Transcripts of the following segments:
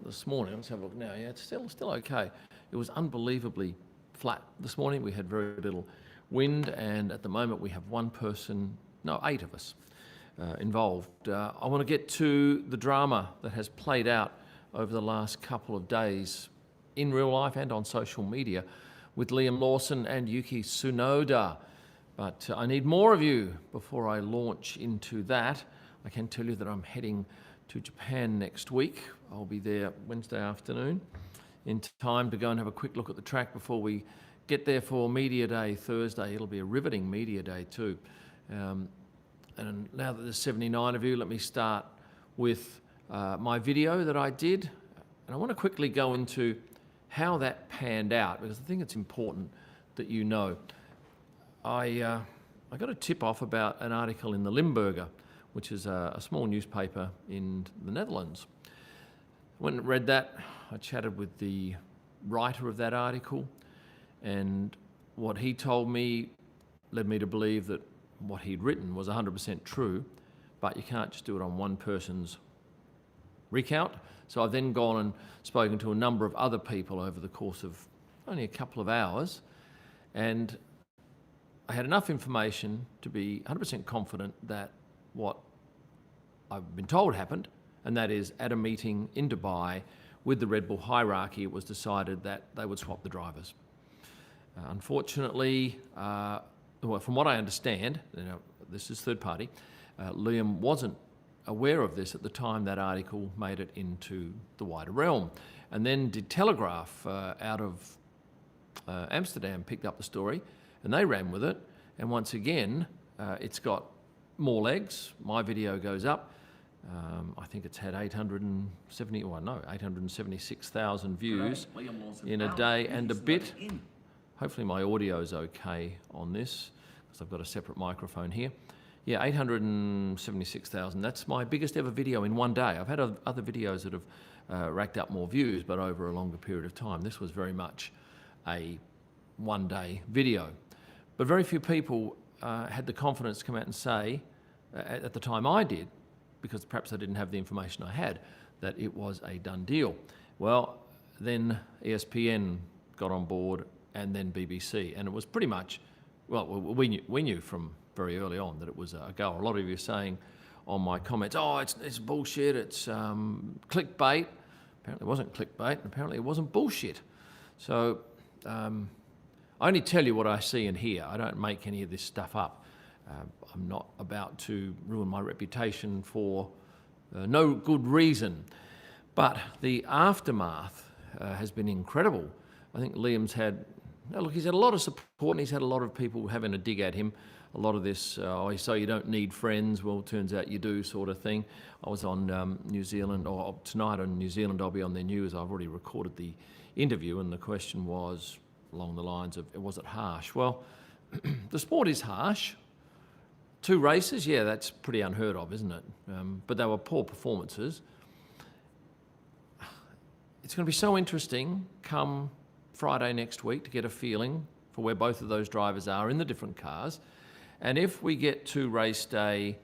this morning. Let's have a look now. Yeah, it's still okay. It was unbelievably flat this morning. We had very little wind, and at the moment we have eight of us involved. I want to get to the drama that has played out over the last couple of days in real life and on social media with Liam Lawson and Yuki Tsunoda. But I need more of you before I launch into that. I can tell you that I'm heading to Japan next week. I'll be there Wednesday afternoon in time to go and have a quick look at the track before we get there for Media Day Thursday. It'll be a riveting Media Day too. And now that there's 79 of you, let me start with my video that I did. And I want to quickly go into how that panned out, because I think it's important that you know. I got a tip off about an article in the Limburger, which is a small newspaper in the Netherlands. When I read that, I chatted with the writer of that article, and what he told me led me to believe that what he'd written was 100% true, but you can't just do it on one person's recount. So I've then gone and spoken to a number of other people over the course of only a couple of hours, and I had enough information to be 100% confident that what I've been told happened, and that is at a meeting in Dubai with the Red Bull hierarchy, it was decided that they would swap the drivers. Unfortunately, well, from what I understand, this is third party, Liam wasn't aware of this at the time that article made it into the wider realm. And then the Telegraph out of Amsterdam picked up the story and they ran with it. And once again, it's got more legs. My video goes up. I think it's had 876,000 views in a day and a bit. Hopefully my audio's okay on this, because I've got a separate microphone here. Yeah, 876,000. That's my biggest ever video in one day. I've had other videos that have racked up more views, but over a longer period of time. This was very much a one-day video. But very few people had the confidence to come out and say, at the time I did, because perhaps I didn't have the information I had, that it was a done deal. Well, then ESPN got on board, and then BBC, and it was pretty much, well, we knew from very early on that it was a go. A lot of you are saying on my comments, oh, it's bullshit, it's clickbait. Apparently it wasn't clickbait, and apparently it wasn't bullshit. So I only tell you what I see and hear. I don't make any of this stuff up. I'm not about to ruin my reputation for no good reason. But the aftermath has been incredible. I think Liam's he's had a lot of support, and he's had a lot of people having a dig at him. A lot of this, so you don't need friends, well, it turns out you do, sort of thing. I was on New Zealand, or tonight on New Zealand, I'll be on their news. I've already recorded the interview, and the question was along the lines of, was it harsh? Well, the sport is harsh. 2 races, yeah, that's pretty unheard of, isn't it? But they were poor performances. It's going to be so interesting come Friday next week to get a feeling for where both of those drivers are in the different cars. And if we get to race day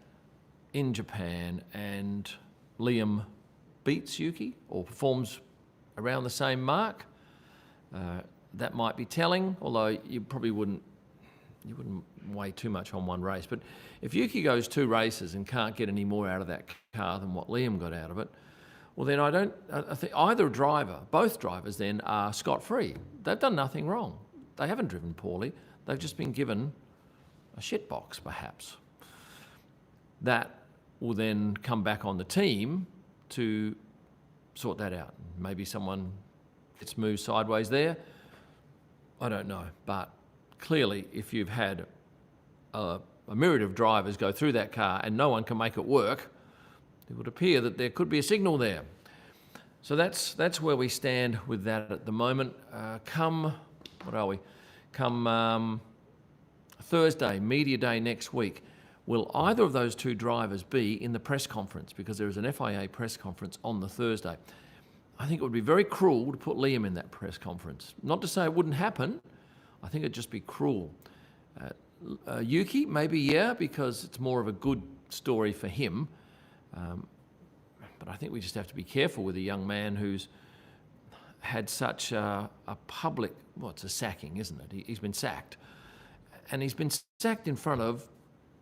in Japan and Liam beats Yuki or performs around the same mark, that might be telling, although you probably wouldn't weigh too much on one race. But if Yuki goes 2 races and can't get any more out of that car than what Liam got out of it, well, then I think both drivers then are scot-free. They've done nothing wrong. They haven't driven poorly. They've just been given a shitbox, perhaps. That will then come back on the team to sort that out. Maybe someone gets moved sideways there. I don't know. But clearly, if you've had a myriad of drivers go through that car and no one can make it work, it would appear that there could be a signal there. So that's where we stand with that at the moment. Come Thursday, Media Day next week, will either of those 2 drivers be in the press conference? Because there is an FIA press conference on the Thursday. I think it would be very cruel to put Liam in that press conference. Not to say it wouldn't happen. I think it'd just be cruel. Yuki, maybe, yeah, because it's more of a good story for him. But I think we just have to be careful with a young man who's had such a public, it's a sacking, isn't it? He's been sacked. And he's been sacked in front of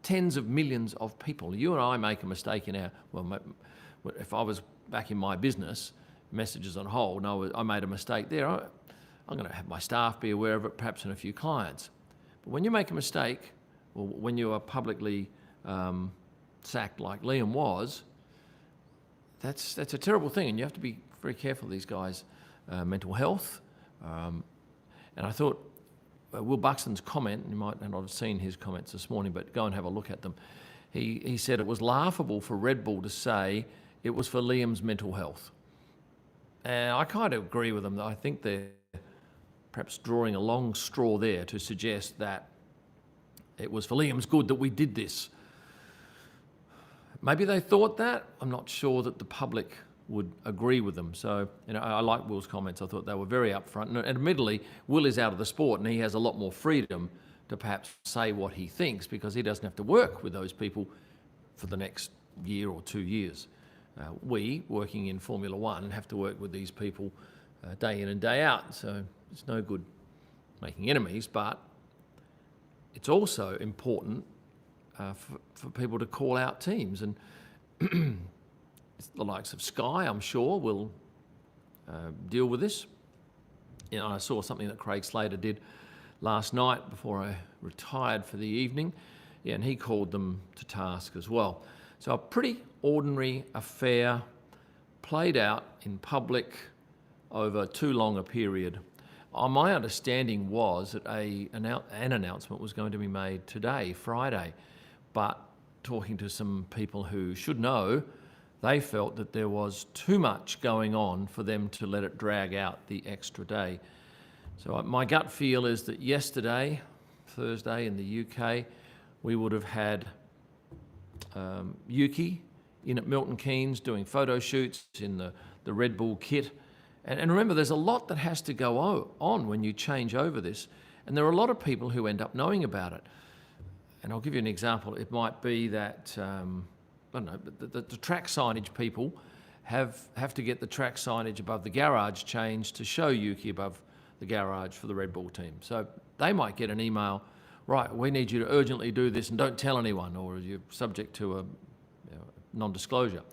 tens of millions of people. You and I make a mistake if I was back in my business, messages on hold, and I made a mistake there, I'm going to have my staff be aware of it, perhaps and a few clients. But when you make a mistake, or when you are publicly sacked like Liam was, that's a terrible thing, and you have to be very careful of these guys' mental health. And I thought Will Buxton's comment, you might not have seen his comments this morning, but go and have a look at them. He said it was laughable for Red Bull to say it was for Liam's mental health. And I kind of agree with them. I think they're perhaps drawing a long straw there to suggest that it was for Liam's good that we did this. Maybe they thought that. I'm not sure that the public would agree with them. So, I like Will's comments. I thought they were very upfront. And admittedly, Will is out of the sport and he has a lot more freedom to perhaps say what he thinks because he doesn't have to work with those people for the next year or 2 years. We, working in Formula One, have to work with these people day in and day out. So it's no good making enemies, but it's also important for people to call out teams. And the likes of Sky, I'm sure, will deal with this. I saw something that Craig Slater did last night before I retired for the evening, and he called them to task as well. So a pretty ordinary affair played out in public over too long a period. My understanding was that an announcement was going to be made today, Friday, but talking to some people who should know, they felt that there was too much going on for them to let it drag out the extra day. So my gut feel is that yesterday, Thursday in the UK, we would have had Yuki in at Milton Keynes doing photo shoots in the Red Bull kit. And remember, there's a lot that has to go on when you change over this. And there are a lot of people who end up knowing about it. And I'll give you an example. It might be that, the track signage people have to get the track signage above the garage changed to show Yuki above the garage for the Red Bull team. So they might get an email, right, we need you to urgently do this and don't tell anyone, or you're subject to a non-disclosure.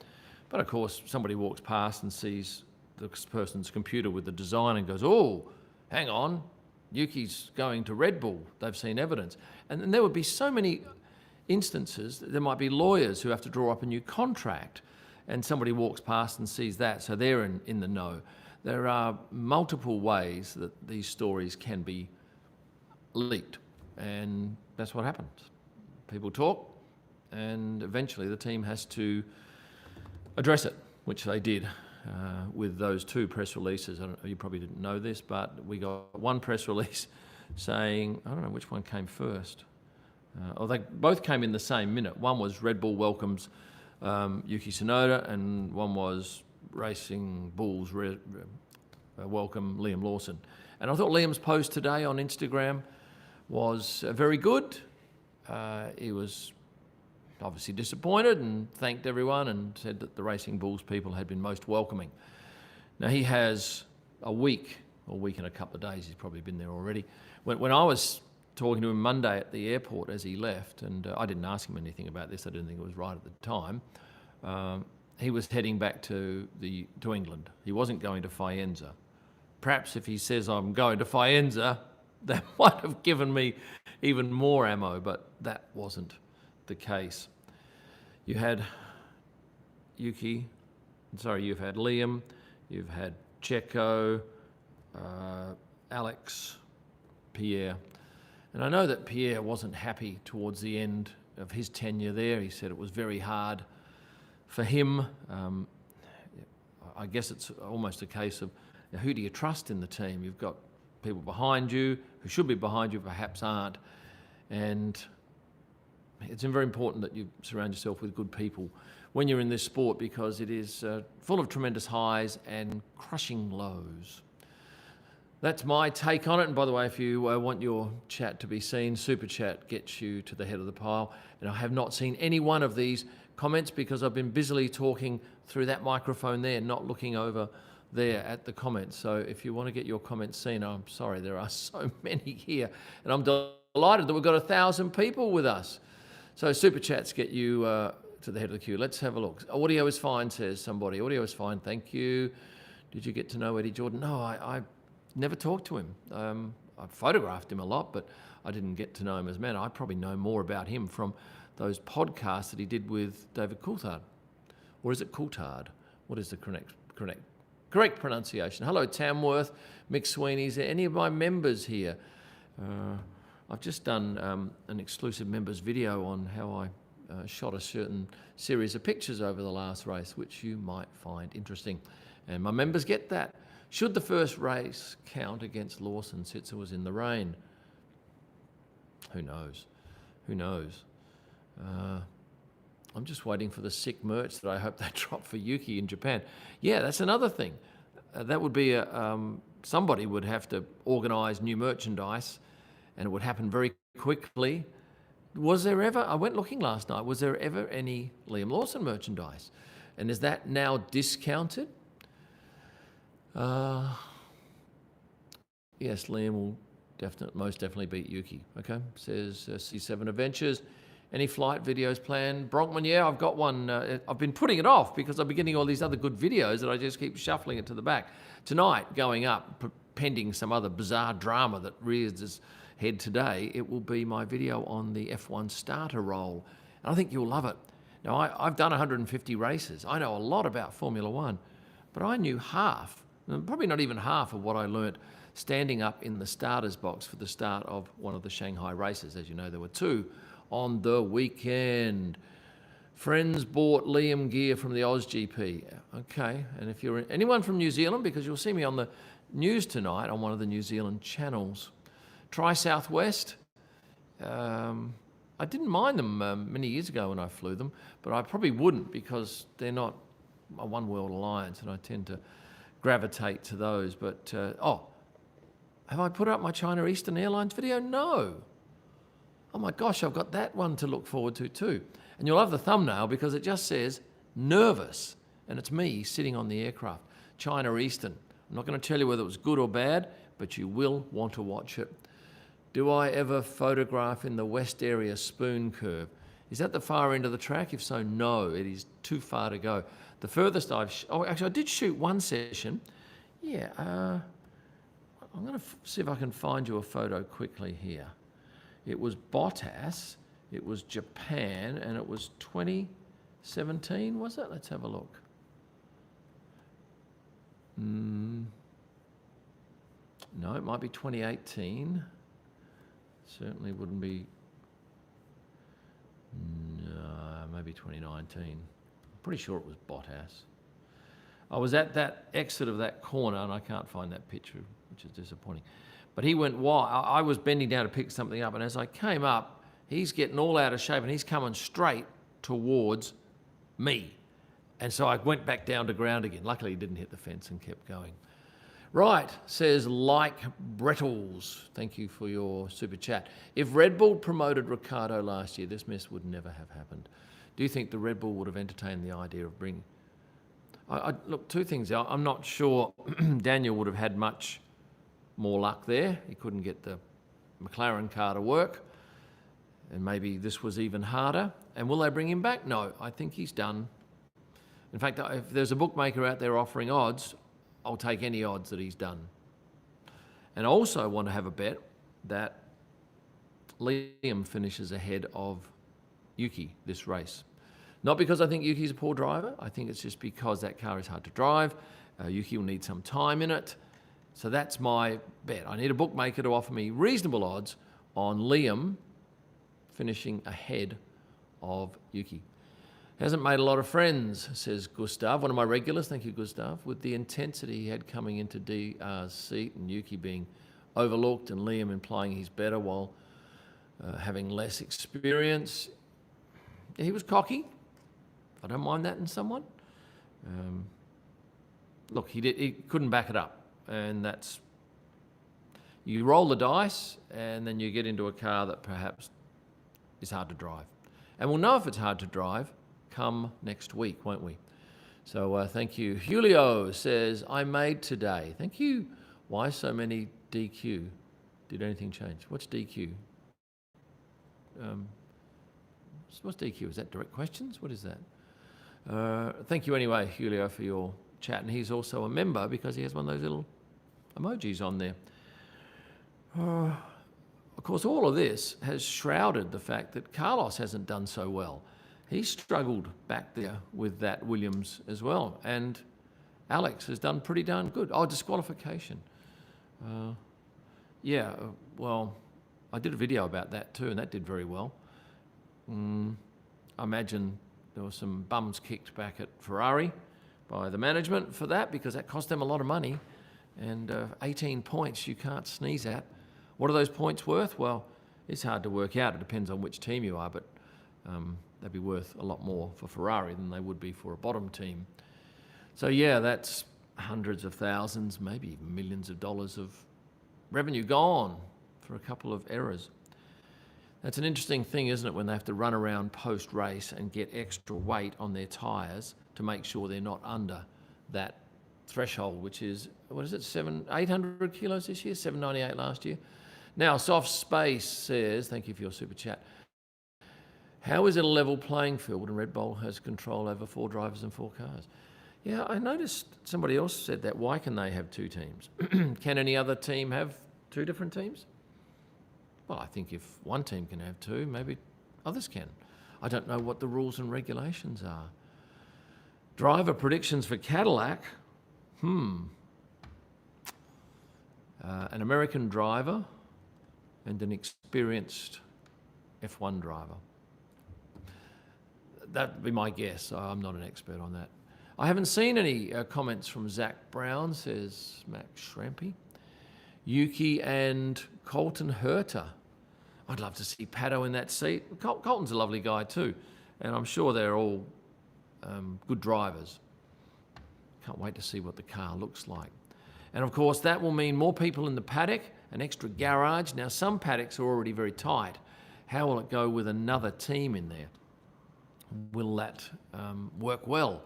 But of course, somebody walks past and sees this person's computer with the design and goes, oh, hang on, Yuki's going to Red Bull. They've seen evidence. And there would be so many instances. There might be lawyers who have to draw up a new contract and somebody walks past and sees that, so they're in the know. There are multiple ways that these stories can be leaked, and that's what happens. People talk, and eventually the team has to address it, which they did with those two press releases. You probably didn't know this, but we got one press release saying, I don't know which one came first. They both came in the same minute. One was Red Bull welcomes Yuki Tsunoda, and one was Racing Bulls welcome Liam Lawson. And I thought Liam's post today on Instagram was very good. He was obviously disappointed and thanked everyone and said that the Racing Bulls people had been most welcoming. Now he has a week and a couple of days, he's probably been there already. When I was talking to him Monday at the airport as he left, and I didn't ask him anything about this, I didn't think it was right at the time, he was heading back to England. He wasn't going to Faenza. Perhaps if he says, I'm going to Faenza, that might have given me even more ammo, but that wasn't the case. You had you've had Liam, you've had Checo, Alex, Pierre. And I know that Pierre wasn't happy towards the end of his tenure there. He said it was very hard for him. I guess it's almost a case of who do you trust in the team? You've got people behind you who should be behind you, perhaps aren't. And it's very important that you surround yourself with good people when you're in this sport, because it is full of tremendous highs and crushing lows. That's my take on it. And by the way, if you want your chat to be seen, Super Chat gets you to the head of the pile. And I have not seen any one of these comments because I've been busily talking through that microphone there, not looking over there at the comments. So if you want to get your comments seen, I'm sorry, there are so many here. And I'm delighted that we've got 1,000 people with us. So Super Chats get you to the head of the queue. Let's have a look. Audio is fine, says somebody. Audio is fine, thank you. Did you get to know Eddie Jordan? No, I never talked to him. I photographed him a lot, but I didn't get to know him as a man. I probably know more about him from those podcasts that he did with David Coulthard. Or is it Coulthard? What is the correct pronunciation? Hello, Tamworth, Mick Sweeney. Is there any of my members here? I've just done an exclusive members video on how I shot a certain series of pictures over the last race, which you might find interesting. And my members get that. Should the first race count against Lawson since it was in the rain? Who knows? Who knows? I'm just waiting for the sick merch that I hope they drop for Yuki in Japan. Yeah, that's another thing. That would be somebody would have to organise new merchandise, and it would happen very quickly. Was there ever, I went looking last night, was there ever any Liam Lawson merchandise? And is that now discounted? Yes, Liam will most definitely beat Yuki. Okay, says C7 Adventures. Any flight videos planned? Bronkman, yeah, I've got one. I've been putting it off because I've been getting all these other good videos that I just keep shuffling it to the back. Tonight, going up, pending some other bizarre drama that rears its head today, it will be my video on the F1 starter role. And I think you'll love it. Now, I've done 150 races. I know a lot about Formula One, but I knew half, probably not even half of what I learnt standing up in the starters box for the start of one of the Shanghai races. As you know, there were two on the weekend. Friends bought Liam gear from the AusGP. Okay, and if you're anyone from New Zealand, because you'll see me on the news tonight on one of the New Zealand channels. Try Southwest. I didn't mind them many years ago when I flew them, but I probably wouldn't because they're not a One World Alliance, and I tend to gravitate to those. But, have I put up my China Eastern Airlines video? No. Oh my gosh, I've got that one to look forward to too. And you'll love the thumbnail because it just says nervous, and it's me sitting on the aircraft. China Eastern. I'm not going to tell you whether it was good or bad, but you will want to watch it. Do I ever photograph in the west area spoon curve? Is that the far end of the track? If so, no, it is too far to go. The furthest actually I did shoot one session. Yeah, I'm going to see if I can find you a photo quickly here. It was Bottas, it was Japan, and it was 2017, was it? Let's have a look. No, it might be 2018. Certainly wouldn't be, no, maybe 2019. I'm pretty sure it was Bottas. I was at that exit of that corner, and I can't find that picture, which is disappointing. But he went wide. I was bending down to pick something up, and as I came up, he's getting all out of shape, and he's coming straight towards me. And so I went back down to ground again. Luckily, he didn't hit the fence and kept going. Right, says Like Brettles. Thank you for your super chat. If Red Bull promoted Ricciardo last year, this mess would never have happened. Do you think the Red Bull would have entertained the idea of bringing... look, two things. I'm not sure Daniel would have had much more luck there. He couldn't get the McLaren car to work. And maybe this was even harder. And will they bring him back? No, I think he's done. In fact, if there's a bookmaker out there offering odds, I'll take any odds that he's done. And I also want to have a bet that Liam finishes ahead of Yuki this race. Not because I think Yuki's a poor driver. I think it's just because that car is hard to drive. Yuki will need some time in it. So that's my bet. I need a bookmaker to offer me reasonable odds on Liam finishing ahead of Yuki. Hasn't made a lot of friends, says Gustav, one of my regulars. Thank you, Gustav. With the intensity he had coming into DR's seat and Yuki being overlooked and Liam implying he's better while having less experience. He was cocky. I don't mind that in someone. Look, he couldn't back it up. And that's, you roll the dice and then you get into a car that perhaps is hard to drive. And we'll know if it's hard to drive come next week, won't we? So thank you. Julio says, I made today. Thank you. Why so many DQ? Did anything change? What's DQ? What's DQ? Is that direct questions? What is that? Thank you anyway, Julio, for your chat. And he's also a member because he has one of those little emojis on there. Of course, all of this has shrouded the fact that Carlos hasn't done so well. He struggled back there with that Williams as well. And Alex has done pretty darn good. Oh, disqualification. Well, I did a video about that too, and that did very well. I imagine there were some bums kicked back at Ferrari by the management for that, because that cost them a lot of money. And 18 points you can't sneeze at. What are those points worth? Well, it's hard to work out. It depends on which team you are, but they'd be worth a lot more for Ferrari than they would be for a bottom team. So yeah, that's hundreds of thousands, maybe even millions of dollars of revenue gone for a couple of errors. That's an interesting thing, isn't it, when they have to run around post-race and get extra weight on their tyres to make sure they're not under that threshold, which is, 800 kilos this year, 798 last year. Now, Soft Space says, thank you for your super chat, how is it a level playing field when Red Bull has control over 4 drivers and 4 cars? Yeah, I noticed somebody else said that. Why can they have 2 teams? Can any other team have 2 different teams? Well, I think if one team can have 2, maybe others can. I don't know what the rules and regulations are. Driver predictions for Cadillac. An American driver and an experienced F1 driver. That'd be my guess. I'm not an expert on that. I haven't seen any comments from Zach Brown, says Max Schrampy. Yuki and Colton Herter. I'd love to see Pato in that seat. Colton's a lovely guy too, and I'm sure they're all good drivers. Can't wait to see what the car looks like. And of course, that will mean more people in the paddock, an extra garage. Now, some paddocks are already very tight. How will it go with another team in there? Will that work well?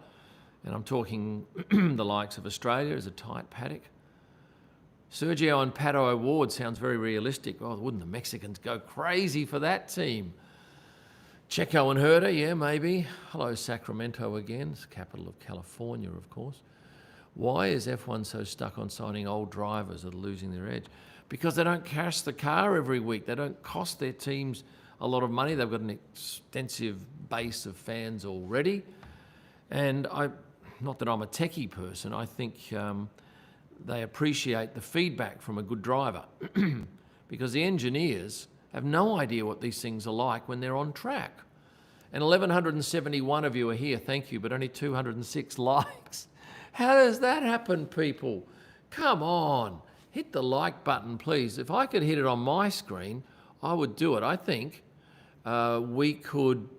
And I'm talking the likes of Australia as a tight paddock. Sergio and Pato Award sounds very realistic. Oh, wouldn't the Mexicans go crazy for that team? Checo and Herder, yeah, maybe. Hello, Sacramento again. It's the capital of California, of course. Why is F1 so stuck on signing old drivers that are losing their edge? Because they don't cash the car every week. They don't cost their teams a lot of money. They've got an extensive base of fans already. And not that I'm a techie person, I think they appreciate the feedback from a good driver because the engineers have no idea what these things are like when they're on track. And 1,171 of you are here, thank you, but only 206 likes. How does that happen, people? Come on, hit the like button, please. If I could hit it on my screen, I would do it. I think we could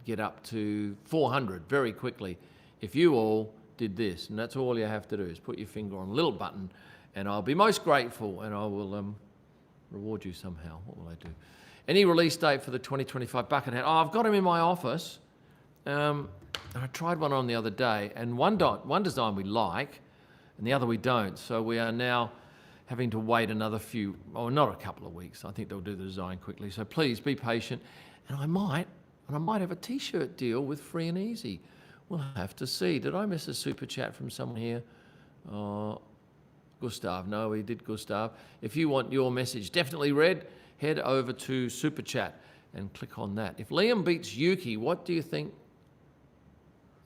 get up to 400 very quickly if you all did this. And that's all you have to do is put your finger on a little button and I'll be most grateful and I will reward you somehow. What will I do? Any release date for the 2025 bucket hat? Oh, I've got them in my office. I tried one on the other day, and one design we like, and the other we don't. So we are now having to wait another not a couple of weeks. I think they'll do the design quickly. So please be patient. And I might have a T-shirt deal with Free and Easy. We'll have to see. Did I miss a super chat from someone here? Gustav. No, we did, Gustav. If you want your message definitely read, head over to Super Chat and click on that. If Liam beats Yuki, what do you think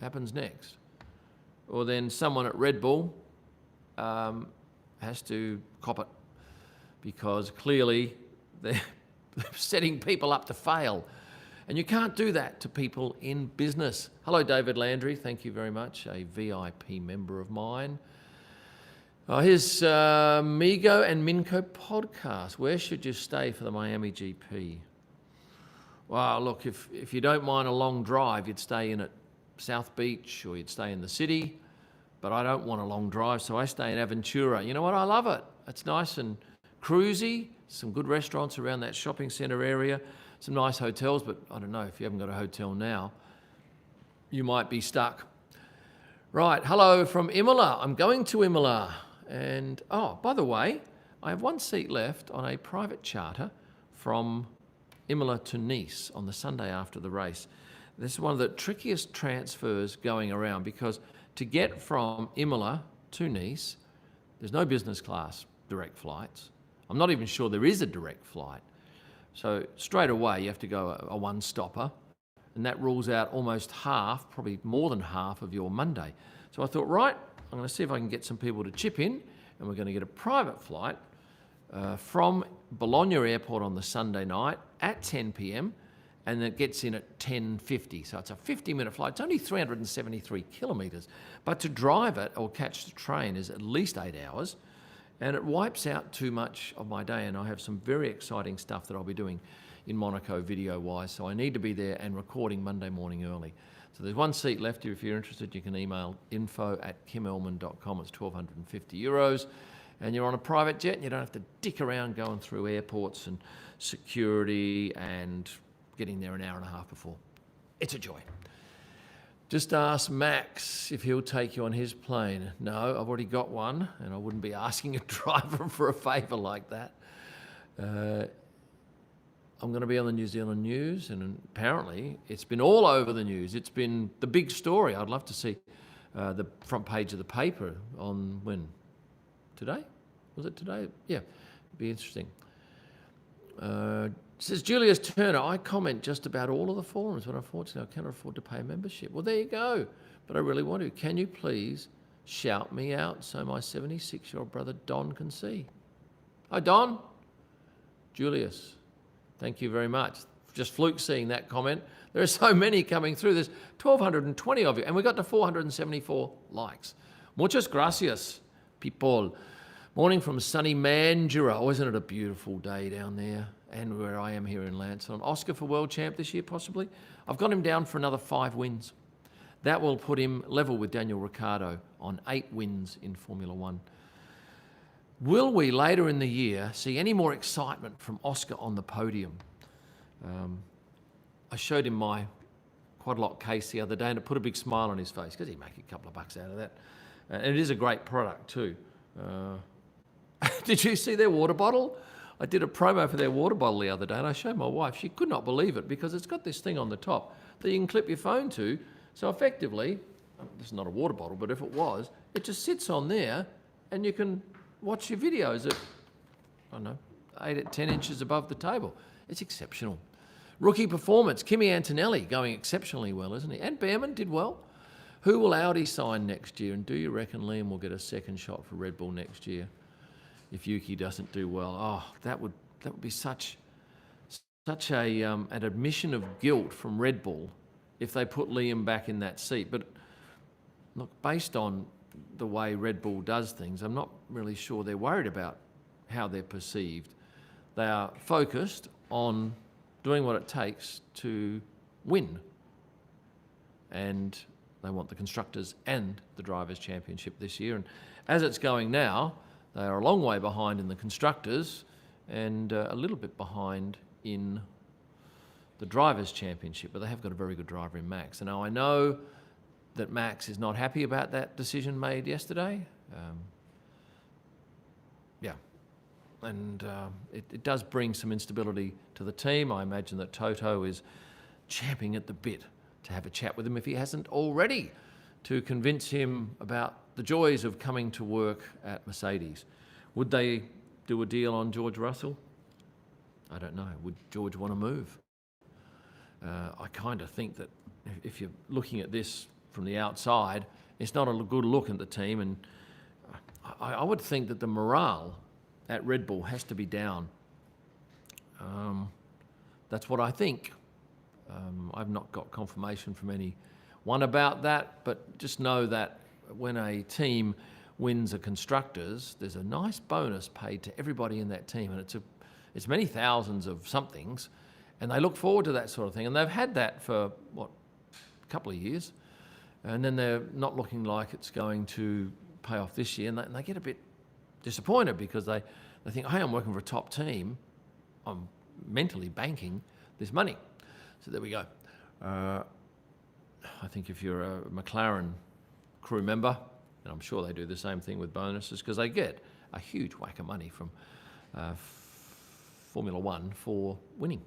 happens next? Or then someone at Red Bull has to cop it because clearly they're setting people up to fail. And you can't do that to people in business. Hello, David Landry. Thank you very much. A VIP member of mine. Here's Migo and Minko podcast. Where should you stay for the Miami GP? Well, look, if you don't mind a long drive, you'd stay in at South Beach or you'd stay in the city. But I don't want a long drive, so I stay in Aventura. You know what? I love it. It's nice and cruisy. Some good restaurants around that shopping centre area. Some nice hotels, but I don't know if you haven't got a hotel now. you might be stuck. Right, hello from Imola. I'm going to Imola. And, oh, by the way, I have one seat left on a private charter from Imola to Nice on the Sunday after the race. This is one of the trickiest transfers going around because to get from Imola to Nice, there's no business class direct flights. I'm not even sure there is a direct flight. So straight away you have to go a one-stopper, and that rules out almost half, probably more than half of your Monday. So I thought, right, I'm going to see if I can get some people to chip in, and we're going to get a private flight from Bologna Airport on the Sunday night at 10 p.m, and it gets in at 10:50. So it's a 50-minute flight. It's only 373 kilometres, but to drive it or catch the train is at least 8 hours, and it wipes out too much of my day, and I have some very exciting stuff that I'll be doing in Monaco video-wise, so I need to be there and recording Monday morning early. So there's one seat left. If you're interested, you can email info@kimelman.com. It's €1,250. And you're on a private jet and you don't have to dick around going through airports and security and getting there an hour and a half before. It's a joy. Just ask Max if he'll take you on his plane. No, I've already got one, and I wouldn't be asking a driver for a favour like that. I'm going to be on the New Zealand news, and apparently it's been all over the news. It's been the big story. I'd love to see the front page of the paper on when? Today? Was it today? Yeah, it'd be interesting. Says Julius Turner, I comment just about all of the forums, but unfortunately I cannot afford to pay a membership. Well, there you go. But I really want to. Can you please shout me out so my 76-year-old brother Don can see? Hi, Don. Julius, thank you very much. Just fluke seeing that comment. There are so many coming through. There's 1,220 of you, and we got to 474 likes. Muchas gracias, people. Morning from sunny Mandurah. Oh, isn't it a beautiful day down there? And where I am here in Lansdowne. Oscar for world champ this year, possibly. I've got him down for another 5 wins. That will put him level with Daniel Ricciardo on 8 wins in Formula One. Will we later in the year see any more excitement from Oscar on the podium? I showed him my quad lock case the other day, and it put a big smile on his face because he'd make a couple of bucks out of that. And it is a great product too. Did you see their water bottle? I did a promo for their water bottle the other day, and I showed my wife. She could not believe it because it's got this thing on the top that you can clip your phone to. So effectively, this is not a water bottle, but if it was, it just sits on there and you can watch your videos at, I don't know, 8 at 10 inches above the table. It's exceptional. Rookie performance, Kimi Antonelli going exceptionally well, isn't he? And Behrman did well. Who will Audi sign next year? And do you reckon Liam will get a second shot for Red Bull next year if Yuki doesn't do well? Oh, that would be such an admission of guilt from Red Bull if they put Liam back in that seat. But look, based on the way Red Bull does things, I'm not really sure they're worried about how they're perceived. They are focused on doing what it takes to win. And they want the Constructors and the Drivers' Championship this year. And as it's going now, they are a long way behind in the Constructors and a little bit behind in the Drivers' Championship, but they have got a very good driver in Max. And now I know that Max is not happy about that decision made yesterday. And it does bring some instability to the team. I imagine that Toto is champing at the bit to have a chat with him if he hasn't already, to convince him about the joys of coming to work at Mercedes. Would they do a deal on George Russell? I don't know. Would George want to move? I kind of think that if you're looking at this from the outside, it's not a good look at the team, and I would think that the morale at Red Bull has to be down. That's what I think. I've not got confirmation from anyone about that, but just know that when a team wins a Constructors, there's a nice bonus paid to everybody in that team, and it's many thousands of somethings, and they look forward to that sort of thing. And they've had that for, a couple of years, and then they're not looking like it's going to pay off this year, and they get a bit disappointed because they think, hey, I'm working for a top team, I'm mentally banking this money. So there we go. I think if you're a McLaren crew member, and I'm sure they do the same thing with bonuses, because they get a huge whack of money from Formula One for winning.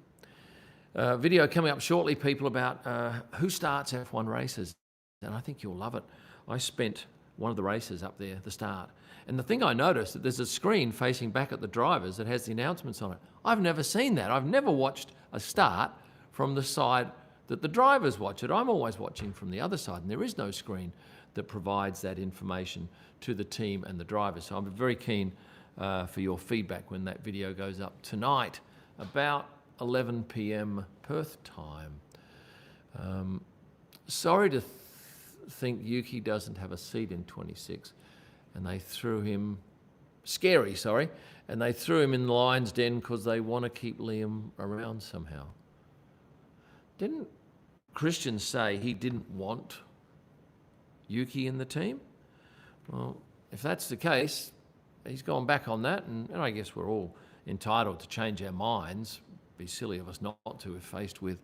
Video coming up shortly, people, about who starts F1 races, and I think you'll love it. I spent one of the races up there, the start, and the thing I noticed, that there's a screen facing back at the drivers that has the announcements on it. I've never seen that. I've never watched a start from the side that the drivers watch it. I'm always watching from the other side, and there is no screen that provides that information to the team and the drivers. So I'm very keen for your feedback when that video goes up tonight, about 11 p.m. Perth time. Sorry to think Yuki doesn't have a seat in 26, and they threw him, and they threw him in the lion's den because they want to keep Liam around somehow. Didn't Christian say he didn't want Yuki in the team? Well, if that's the case, he's gone back on that, and I guess we're all entitled to change our minds. It'd be silly of us not to if faced with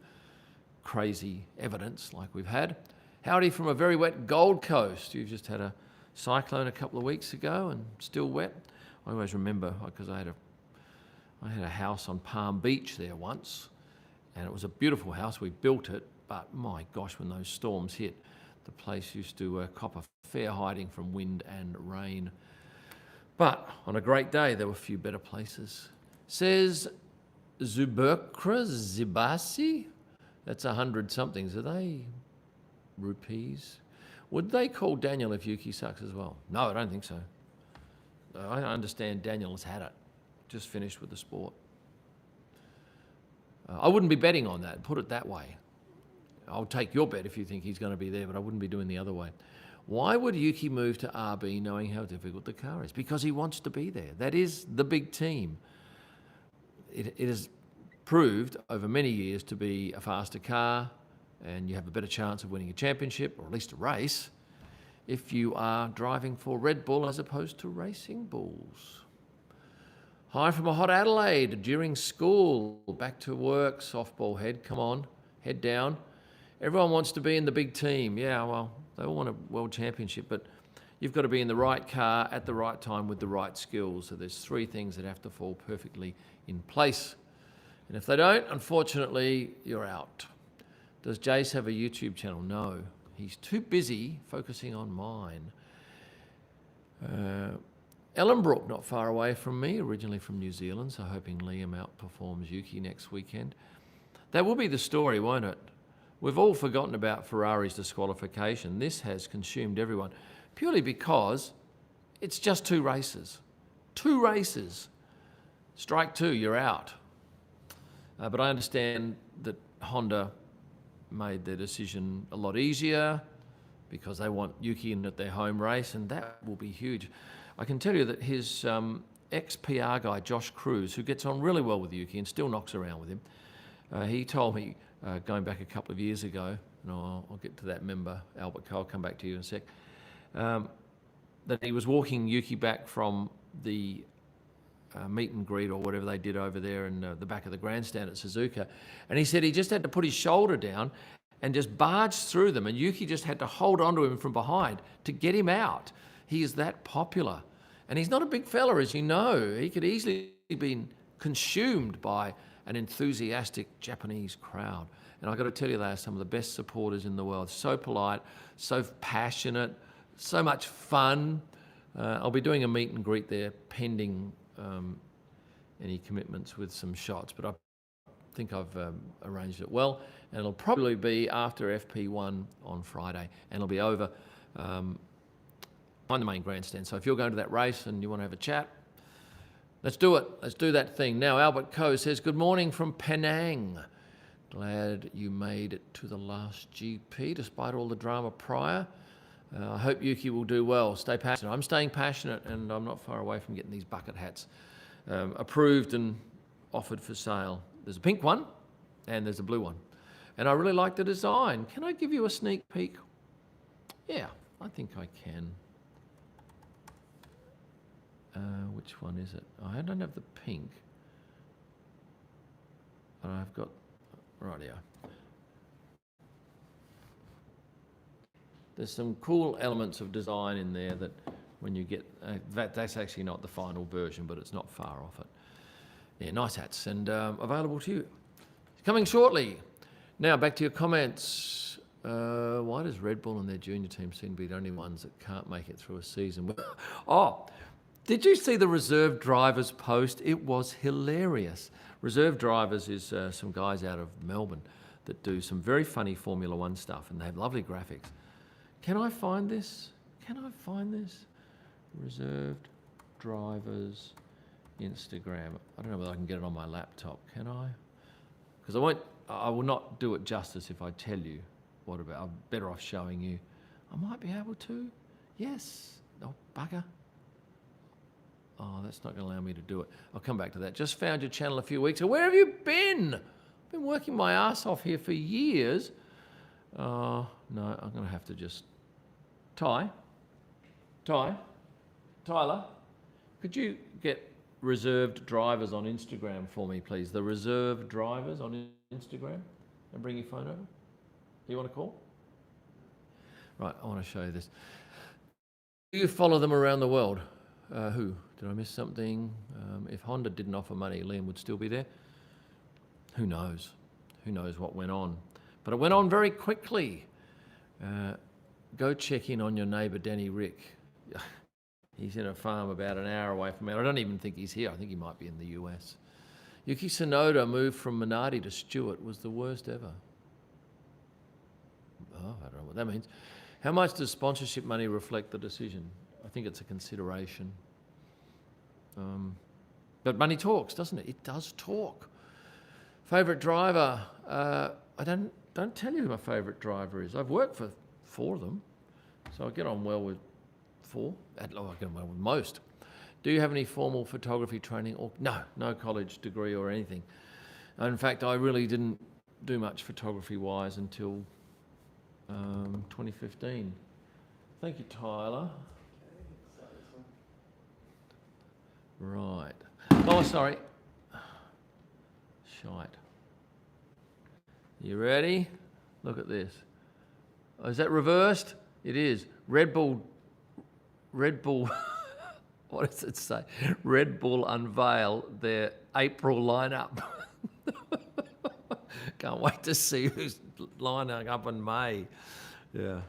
crazy evidence like we've had. Howdy from a very wet Gold Coast. You've just had a cyclone a couple of weeks ago and still wet. I always remember, because I had a house on Palm Beach there once, and it was a beautiful house. We built it, but my gosh, when those storms hit, the place used to cop a fair hiding from wind and rain. But on a great day, there were a few better places. Says Zuberkra Zibasi. That's 100 somethings. Are they rupees? Would they call Daniel if Yuki sucks as well? No, I don't think so. I understand Daniel has had it. Just finished with the sport. I wouldn't be betting on that, put it that way. I'll take your bet if you think he's going to be there, but I wouldn't be doing the other way. Why would Yuki move to RB knowing how difficult the car is? Because he wants to be there. That is the big team. It has proved over many years to be a faster car, and you have a better chance of winning a championship, or at least a race, if you are driving for Red Bull as opposed to Racing Bulls. Hi from a hot Adelaide. During school, back to work, softball head, come on, head down. Everyone wants to be in the big team. Yeah, well, they all want a world championship, but you've got to be in the right car at the right time with the right skills. So there's three things that have to fall perfectly in place. And if they don't, unfortunately, you're out. Does Jace have a YouTube channel? No. He's too busy focusing on mine. Ellenbrook, not far away from me, originally from New Zealand, so hoping Liam outperforms Yuki next weekend. That will be the story, won't it? We've all forgotten about Ferrari's disqualification. This has consumed everyone, purely because it's just 2 races. 2 races. Strike 2, you're out. But I understand that Honda made their decision a lot easier because they want Yuki in at their home race, and that will be huge. I can tell you that his ex-PR guy, Josh Cruz, who gets on really well with Yuki and still knocks around with him, he told me going back a couple of years ago, and I'll get to that member, Albert Cole, I'll come back to you in a sec, that he was walking Yuki back from the meet and greet or whatever they did over there in the back of the grandstand at Suzuka, and he said he just had to put his shoulder down and just barge through them, and Yuki just had to hold onto him from behind to get him out. He is that popular. And he's not a big fella, as you know. He could easily be consumed by an enthusiastic Japanese crowd. And I've got to tell you, they are some of the best supporters in the world. So polite, so passionate, so much fun. I'll be doing a meet and greet there, pending any commitments with some shots. But I think I've arranged it well. And it'll probably be after FP1 on Friday. And it'll be over on the main grandstand. So if you're going to that race and you want to have a chat, let's do it. Let's do that thing. Now, Albert Coe says, good morning from Penang. Glad you made it to the last GP despite all the drama prior. I hope Yuki will do well. Stay passionate. I'm staying passionate, and I'm not far away from getting these bucket hats approved and offered for sale. There's a pink one and there's a blue one. And I really like the design. Can I give you a sneak peek? Yeah, I think I can. Which one is it? I don't have the pink. But I've got, right here. there's some cool elements of design in there that when you get, that's actually not the final version, but it's not far off it. Yeah, nice hats, and available to you. Coming shortly. Now, back to your comments. Why does Red Bull and their junior team seem to be the only ones that can't make it through a season? Oh, did you see the reserve drivers post? It was hilarious. Reserve drivers is some guys out of Melbourne that do some very funny Formula One stuff, and they have lovely graphics. Can I find this? Reserved drivers Instagram. I don't know whether I can get it on my laptop. Can I? Because I will not do it justice if I tell you what about. I'm better off showing you. I might be able to. Yes. Oh, bugger. Oh, that's not going to allow me to do it. I'll come back to that. Just found your channel a few weeks ago. Where have you been? I've been working my ass off here for years. No, I'm going to have to just... Tyler, could you get reserved drivers on Instagram for me, please? The reserved drivers on Instagram, and bring your phone over. Do you want to call? Right, I want to show you this. Do you follow them around the world? Who? Did I miss something? If Honda didn't offer money, Liam would still be there. Who knows? Who knows what went on? But it went on very quickly. Go check in on your neighbour, Danny Rick. He's in a farm about an hour away from me. I don't even think he's here. I think he might be in the US. Yuki Tsunoda moved from Minardi to Stewart was the worst ever. Oh, I don't know what that means. How much does sponsorship money reflect the decision? I think it's a consideration. But money talks, doesn't it? It does talk. Favourite driver? I don't tell you who my favourite driver is. I've worked for 4 of them, so I get on well with 4. I get on well with most. Do you have any formal photography training? Or no college degree or anything. In fact, I really didn't do much photography-wise until 2015. Thank you, Tyler. Right. Oh, sorry. Shite. You ready? Look at this. Oh, is that reversed? It is. Red Bull, what does it say? Red Bull unveil their April lineup. Can't wait to see who's lining up in May. Yeah.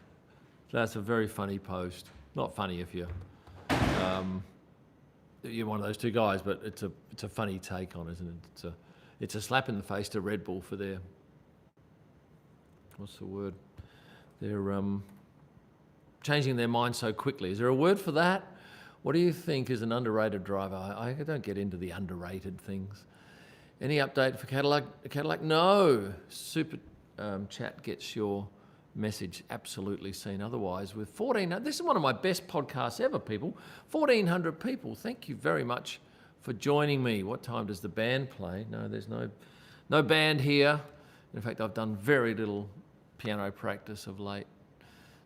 That's a very funny post. Not funny if you're one of those 2 guys, but it's a funny take on it, isn't it? It's a slap in the face to Red Bull for their, what's the word? They're changing their mind so quickly. Is there a word for that? What do you think is an underrated driver? I don't get into the underrated things. Any update for Cadillac? No. Super chat gets your message absolutely seen. Otherwise, with 14, this is one of my best podcasts ever, people. 1,400 people. Thank you very much for joining me. What time does the band play? No, there's no band here. In fact, I've done very little piano practice of late.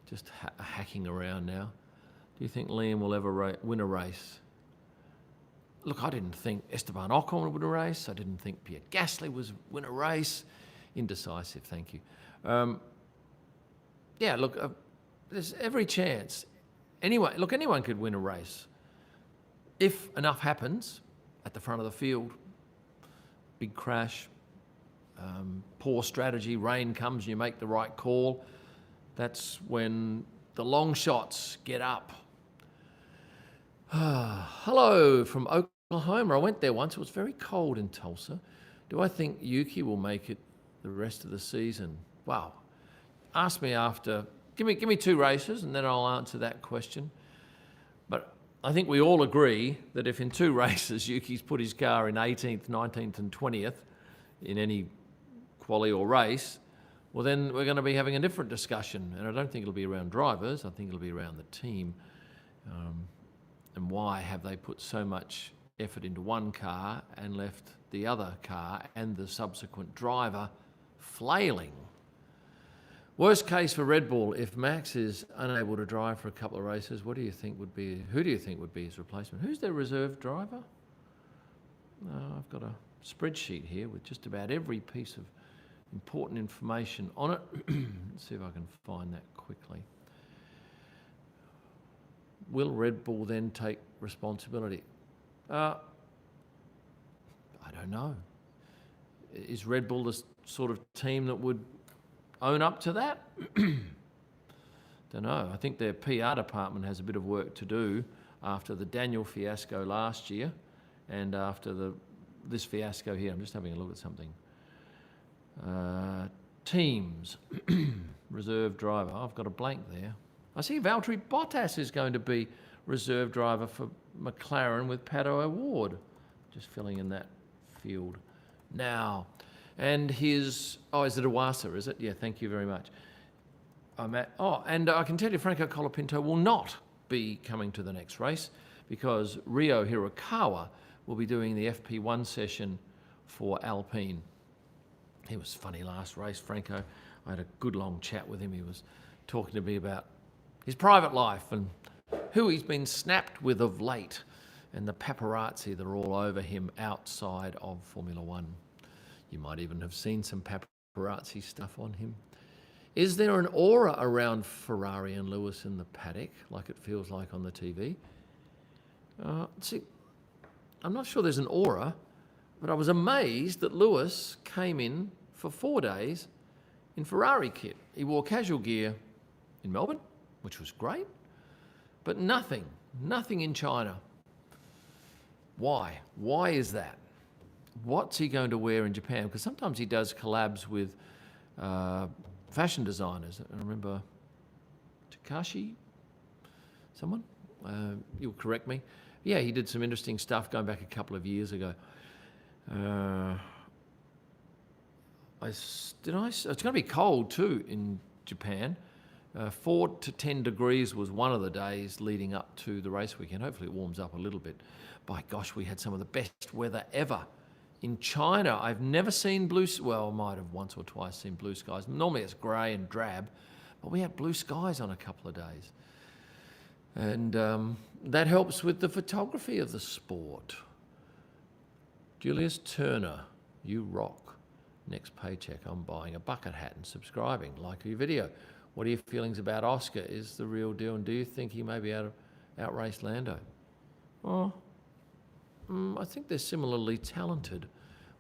Just hacking around now. Do you think Liam will ever win a race? Look, I didn't think Esteban Ocon would win a race. I didn't think Pierre Gasly would win a race. Indecisive, thank you. Yeah, look, there's every chance. Anyway, look, anyone could win a race. If enough happens at the front of the field, big crash, poor strategy, rain comes, you make the right call, that's when the long shots get up. Hello from Oklahoma. I went there once. It was very cold in Tulsa. Do I think Yuki will make it the rest of the season? Wow. Ask me after. Give me 2 races and then I'll answer that question. But I think we all agree that if in 2 races Yuki's put his car in 18th, 19th and 20th in any quali or race, well then we're going to be having a different discussion. And I don't think it'll be around drivers. I think it'll be around the team. And why have they put so much effort into one car and left the other car and the subsequent driver flailing? Worst case for Red Bull, if Max is unable to drive for a couple of races, who do you think would be his replacement? Who's their reserve driver? I've got a spreadsheet here with just about every piece of important information on it. Let's see if I can find that quickly. will Red Bull then take responsibility? I don't know. Is Red Bull the sort of team that would own up to that? Don't know. I think their PR department has a bit of work to do after the Daniel fiasco last year and after this fiasco here. I'm just having a look at something. Teams. Reserve driver. Oh, I've got a blank there. I see Valtteri Bottas is going to be reserve driver for McLaren with Pato O'Ward. Just filling in that field now. And is it Iwasa, is it? Yeah, thank you very much. And I can tell you Franco Colapinto will not be coming to the next race because Ryo Hirakawa will be doing the FP1 session for Alpine. He was funny last race, Franco. I had a good long chat with him. He was talking to me about his private life and who he's been snapped with of late and the paparazzi that are all over him outside of Formula One. You might even have seen some paparazzi stuff on him. Is there an aura around Ferrari and Lewis in the paddock, like it feels like on the TV? See, I'm not sure there's an aura, but I was amazed that Lewis came in for 4 days in Ferrari kit. He wore casual gear in Melbourne, which was great, but nothing in China. Why? Why is that? What's he going to wear in Japan? Because sometimes he does collabs with fashion designers. I remember Takashi, someone? You'll correct me. Yeah, he did some interesting stuff going back a couple of years ago. It's going to be cold too in Japan. 4 to 10 degrees was one of the days leading up to the race weekend. Hopefully it warms up a little bit. By gosh, we had some of the best weather ever. In China, I've never seen I might have once or twice seen blue skies. Normally it's grey and drab, but we had blue skies on a couple of days. And that helps with the photography of the sport. Julius Turner, you rock. Next paycheck, I'm buying a bucket hat and subscribing. Like your video. What are your feelings about Oscar? Is the real deal? And do you think he may be outrace Lando? Oh, I think they're similarly talented,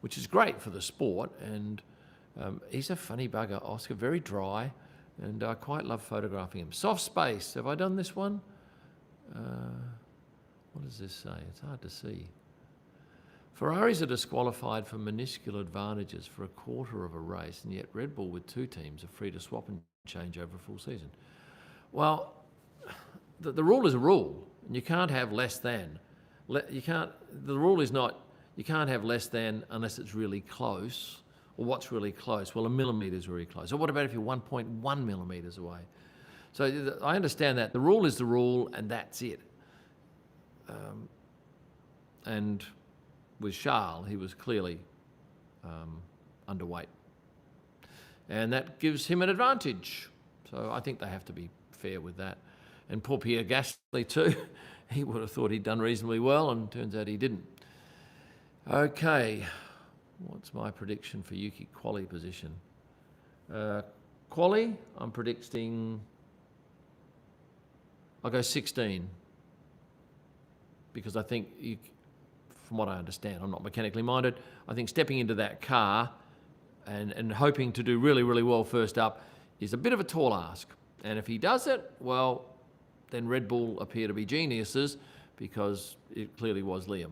which is great for the sport. And he's a funny bugger, Oscar, very dry, and I quite love photographing him. Soft space. Have I done this one? What does this say? It's hard to see. Ferraris are disqualified for minuscule advantages for a quarter of a race, and yet Red Bull with 2 teams are free to swap and change over a full season. Well, the rule is a rule, and you can't have less than. The rule is not, you can't have less than unless it's really close. Or what's really close? Well, a millimetre is really close. So what about if you're 1.1 millimetres away? So I understand that. The rule is the rule, and that's it. And with Charles, he was clearly underweight. And that gives him an advantage. So I think they have to be fair with that. And poor Pierre Gasly too. He would have thought he'd done reasonably well, and turns out he didn't. Okay, what's my prediction for Yuki quali position? Quali, I'm predicting, I'll go 16. Because I think, from what I understand, I'm not mechanically minded, I think stepping into that car and hoping to do really, really well first up is a bit of a tall ask. And if he does it, well, then Red Bull appear to be geniuses because it clearly was Liam.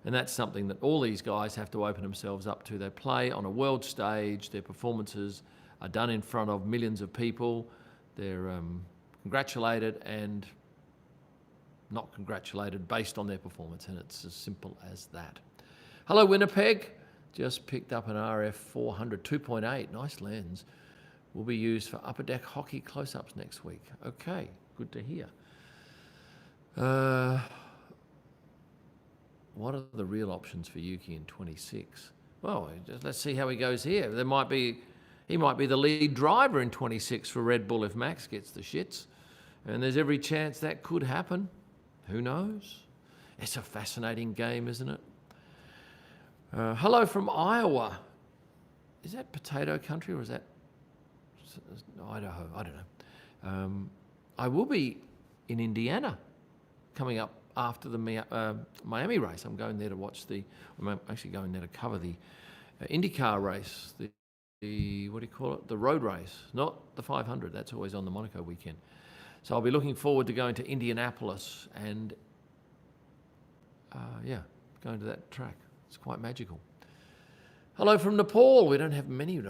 And that's something that all these guys have to open themselves up to. They play on a world stage. Their performances are done in front of millions of people. They're congratulated and not congratulated based on their performance, and it's as simple as that. Hello, Winnipeg. Just picked up an RF 400 2.8. Nice lens. Will be used for upper deck hockey close-ups next week. Okay, good to hear. What are the real options for Yuki in 26? Well, let's see how he goes here. He might be the lead driver in 26 for Red Bull if Max gets the shits. And there's every chance that could happen. Who knows? It's a fascinating game, isn't it? Hello from Iowa. Is that potato country or is that Idaho? I don't know. I will be in Indiana coming up after the Miami race. I'm going there to watch I'm actually going there to cover the IndyCar race, the what do you call it? The road race, not the 500. That's always on the Monaco weekend. So I'll be looking forward to going to Indianapolis and, going to that track. It's quite magical. Hello from Nepal. We don't have many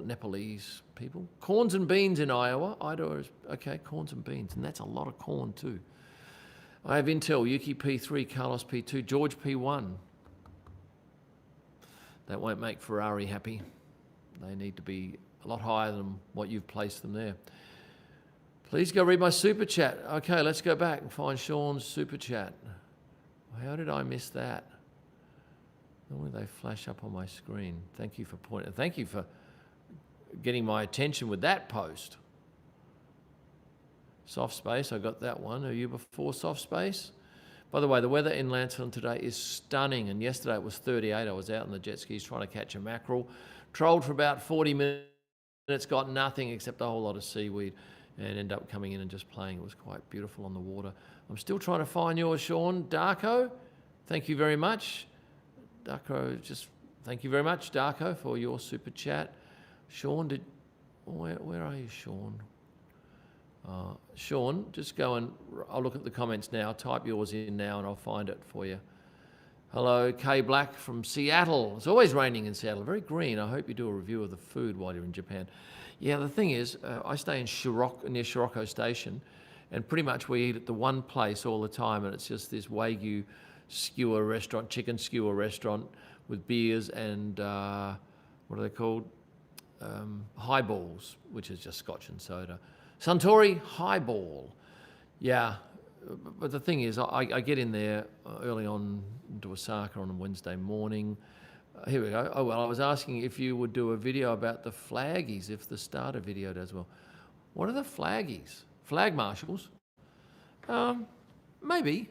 Nepalese people. Corns and beans in Iowa. Okay, corns and beans, and that's a lot of corn too. I have Intel, Yuki P3, Carlos P2, George P1. That won't make Ferrari happy. They need to be a lot higher than what you've placed them there. Please go read my super chat. Okay, let's go back and find Sean's super chat. How did I miss that? Normally they flash up on my screen. Thank you for pointing. Thank you for getting my attention with that post. Soft space, I got that one. Are you before soft space? By the way, the weather in Lancelin today is stunning, and yesterday it was 38. I was out on the jet skis trying to catch a mackerel. Trolled for about 40 minutes, got nothing except a whole lot of seaweed, and ended up coming in and just playing. It was quite beautiful on the water. I'm still trying to find yours, Sean. Darko, thank you very much. Thank you very much, Darko, for your super chat. Sean, where are you, Sean? Sean, just go and I'll look at the comments now. Type yours in now and I'll find it for you. Hello, Kay Black from Seattle. It's always raining in Seattle. Very green. I hope you do a review of the food while you're in Japan. Yeah, the thing is, I stay in near Shiroko Station, and pretty much we eat at the one place all the time, and it's just this Wagyu skewer restaurant, chicken skewer restaurant with beers and what are they called? Highballs, which is just scotch and soda. Suntory Highball. Yeah, but the thing is, I get in there early on into Osaka on a Wednesday morning. Here we go. Oh, well, I was asking if you would do a video about the flaggies, if the starter video does well. What are the flaggies? Flag marshals? Maybe.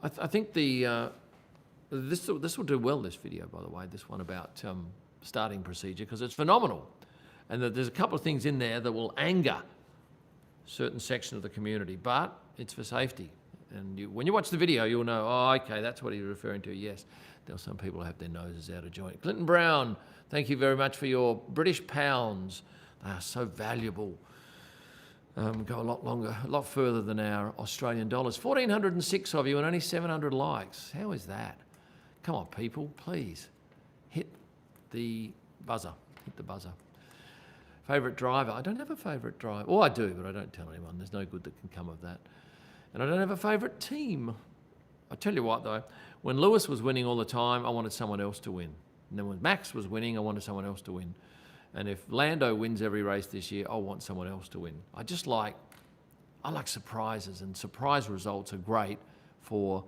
I think this will do well, this video, by the way, this one about starting procedure, because it's phenomenal. And there's a couple of things in there that will anger a certain section of the community, but it's for safety. And when you watch the video, you'll know, oh, okay, that's what he's referring to, yes. There are some people who have their noses out of joint. Clinton Brown, thank you very much for your British pounds. They are so valuable. Go a lot longer, a lot further than our Australian dollars. 1,406 of you and only 700 likes. How is that? Come on, people, please. Hit the buzzer. Hit the buzzer. Favourite driver? I don't have a favourite driver. Oh, I do, but I don't tell anyone. There's no good that can come of that. And I don't have a favourite team. I tell you what, though, when Lewis was winning all the time, I wanted someone else to win. And then when Max was winning, I wanted someone else to win. And if Lando wins every race this year, I want someone else to win. I like surprises, and surprise results are great for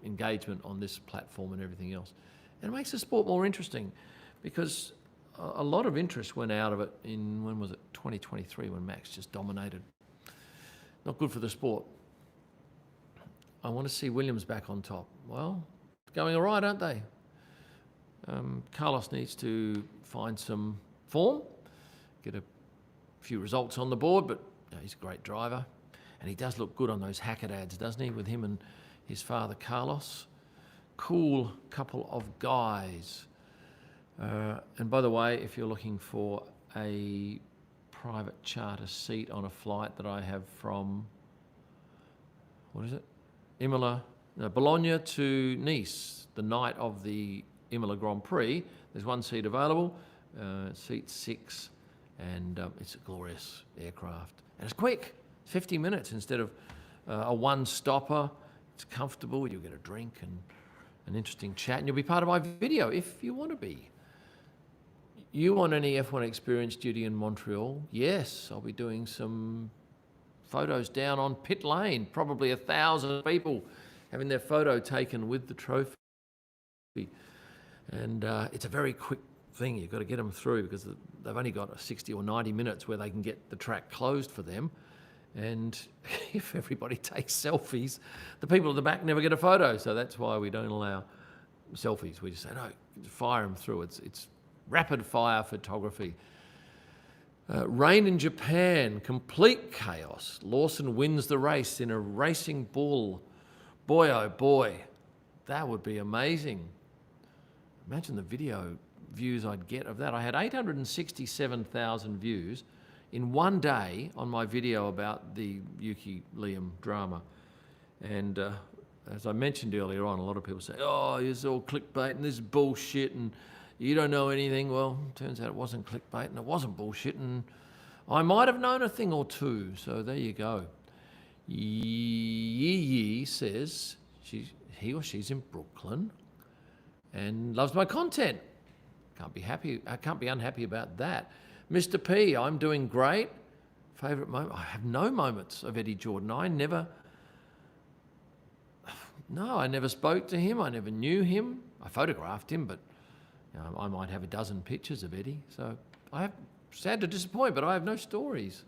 engagement on this platform and everything else. And it makes the sport more interesting, because a lot of interest went out of it in, when was it, 2023, when Max just dominated. Not good for the sport. I want to see Williams back on top. Well, going all right, aren't they? Carlos needs to find some form, get a few results on the board, but he's a great driver. And he does look good on those Hackett ads, doesn't he, with him and his father, Carlos. Cool couple of guys. And by the way, if you're looking for a private charter seat on a flight that I have from, what is it? Bologna to Nice, the night of the Imola Grand Prix. There's one seat available, seat 6, and it's a glorious aircraft. And it's quick, 50 minutes instead of a one-stopper. It's comfortable, you'll get a drink and an interesting chat, and you'll be part of my video if you want to be. You want any F1 experience duty in Montreal? Yes, I'll be doing some photos down on pit lane, probably 1,000 people having their photo taken with the trophy. And it's a very quick thing. You've got to get them through, because they've only got 60 or 90 minutes where they can get the track closed for them. And if everybody takes selfies, the people at the back never get a photo. So that's why we don't allow selfies. We just say, no, fire them through. It's rapid fire photography. Rain in Japan, complete chaos. Lawson wins the race in a racing bull. Boy, oh boy, that would be amazing. Imagine the video views I'd get of that. I had 867,000 views in one day on my video about the Yuki Liam drama. And as I mentioned earlier on, a lot of people say, oh, it's all clickbait and this is bullshit and you don't know anything. Well, turns out it wasn't clickbait and it wasn't bullshit, and I might have known a thing or two. So there you go. Yee says he or she's in Brooklyn and loves my content. Can't be unhappy about that. Mr. P, I'm doing great. Favourite moment? I have no moments of Eddie Jordan. I never spoke to him. I never knew him. I photographed him, but I might have a dozen pictures of Eddie. So sad to disappoint, but I have no stories.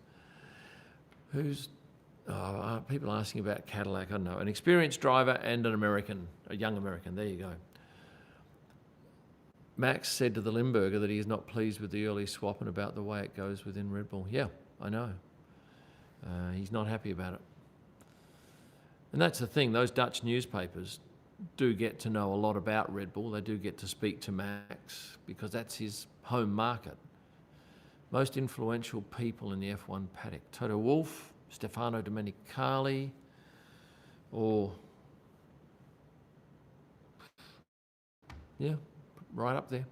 People asking about Cadillac? I don't know. An experienced driver and a young American. There you go. Max said to the Limburger that he is not pleased with the early swap and about the way it goes within Red Bull. Yeah, I know. He's not happy about it. And that's the thing, those Dutch newspapers do get to know a lot about Red Bull. They do get to speak to Max because that's his home market. Most influential people in the F1 paddock. Toto Wolff, Stefano Domenicali, or... yeah, right up there.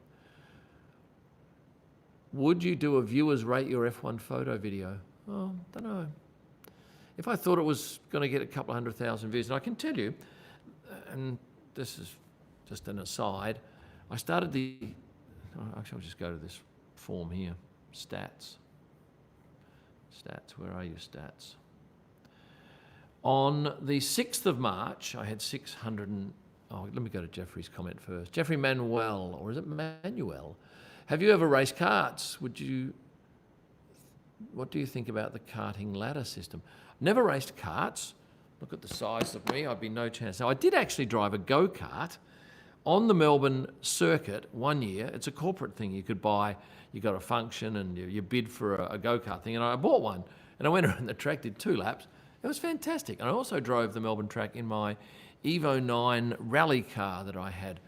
Would you do a viewers rate your F1 photo video? Oh, don't know. If I thought it was going to get a couple of 100,000 views, and I can tell you, and this is just an aside, I started actually I'll just go to this form here, stats, where are your stats? On the 6th of March, I had 600 and, let me go to Jeffrey's comment first. Jeffrey Manuel, or is it Manuel? Have you ever raced karts? What do you think about the karting ladder system? Never raced karts. Look at the size of me, I'd be no chance. Now, I did actually drive a go-kart on the Melbourne circuit one year. It's a corporate thing you could buy. You got a function and you bid for a go-kart thing. And I bought one and I went around the track, did 2 laps. It was fantastic. And I also drove the Melbourne track in my Evo 9 rally car that I had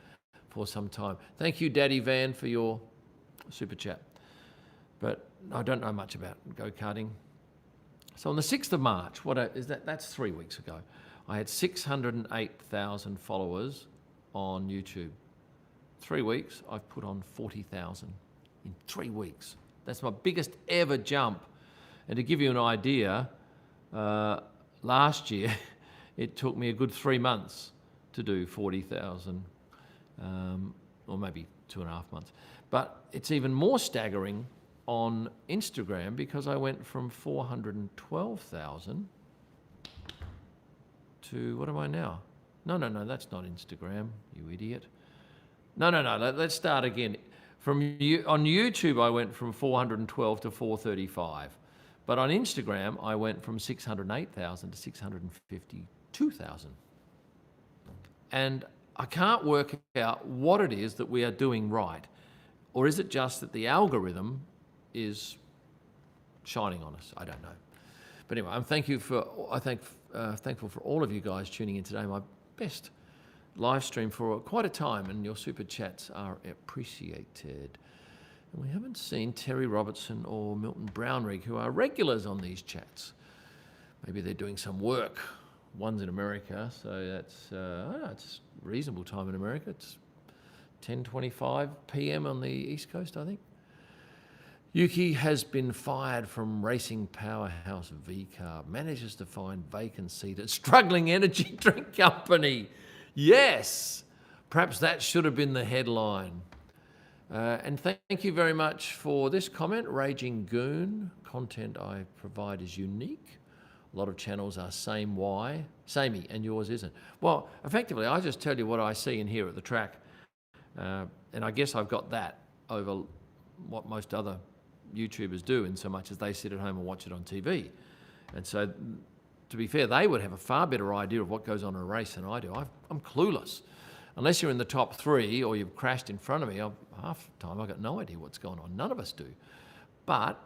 for some time. Thank you, Daddy Van, for your super chat. But I don't know much about go-karting. So on the 6th of March, that's 3 weeks ago, I had 608,000 followers on YouTube. 3 weeks, I've put on 40,000 in 3 weeks. That's my biggest ever jump. And to give you an idea, last year, it took me a good 3 months to do 40,000, or maybe 2.5 months. But it's even more staggering on Instagram because I went from 412,000 to, what am I now? No, that's not Instagram, you idiot. No, let's start again. On YouTube, I went from 412 to 435. But on Instagram, I went from 608,000 to 652,000. And I can't work out what it is that we are doing right. Or is it just that the algorithm is shining on us? I don't know. But anyway, I'm thankful for all of you guys tuning in today. My best live stream for quite a time, and your super chats are appreciated. And we haven't seen Terry Robertson or Milton Brownrigg, who are regulars on these chats. Maybe they're doing some work. One's in America, so that's it's reasonable time in America. It's 10:25 p.m. on the East Coast, I think. Yuki has been fired from racing powerhouse VCarb. Manages to find vacancy at struggling energy drink company. Yes, perhaps that should have been the headline. And thank you very much for this comment. Raging Goon, content I provide is unique. A lot of channels are samey, and yours isn't. Well, effectively, I just tell you what I see and hear at the track. And I guess I've got that over what most other YouTubers do, in so much as they sit at home and watch it on TV. And so, to be fair, they would have a far better idea of what goes on in a race than I do. I'm clueless. Unless you're in the top 3 or you've crashed in front of me, half the time I've got no idea what's going on. None of us do. But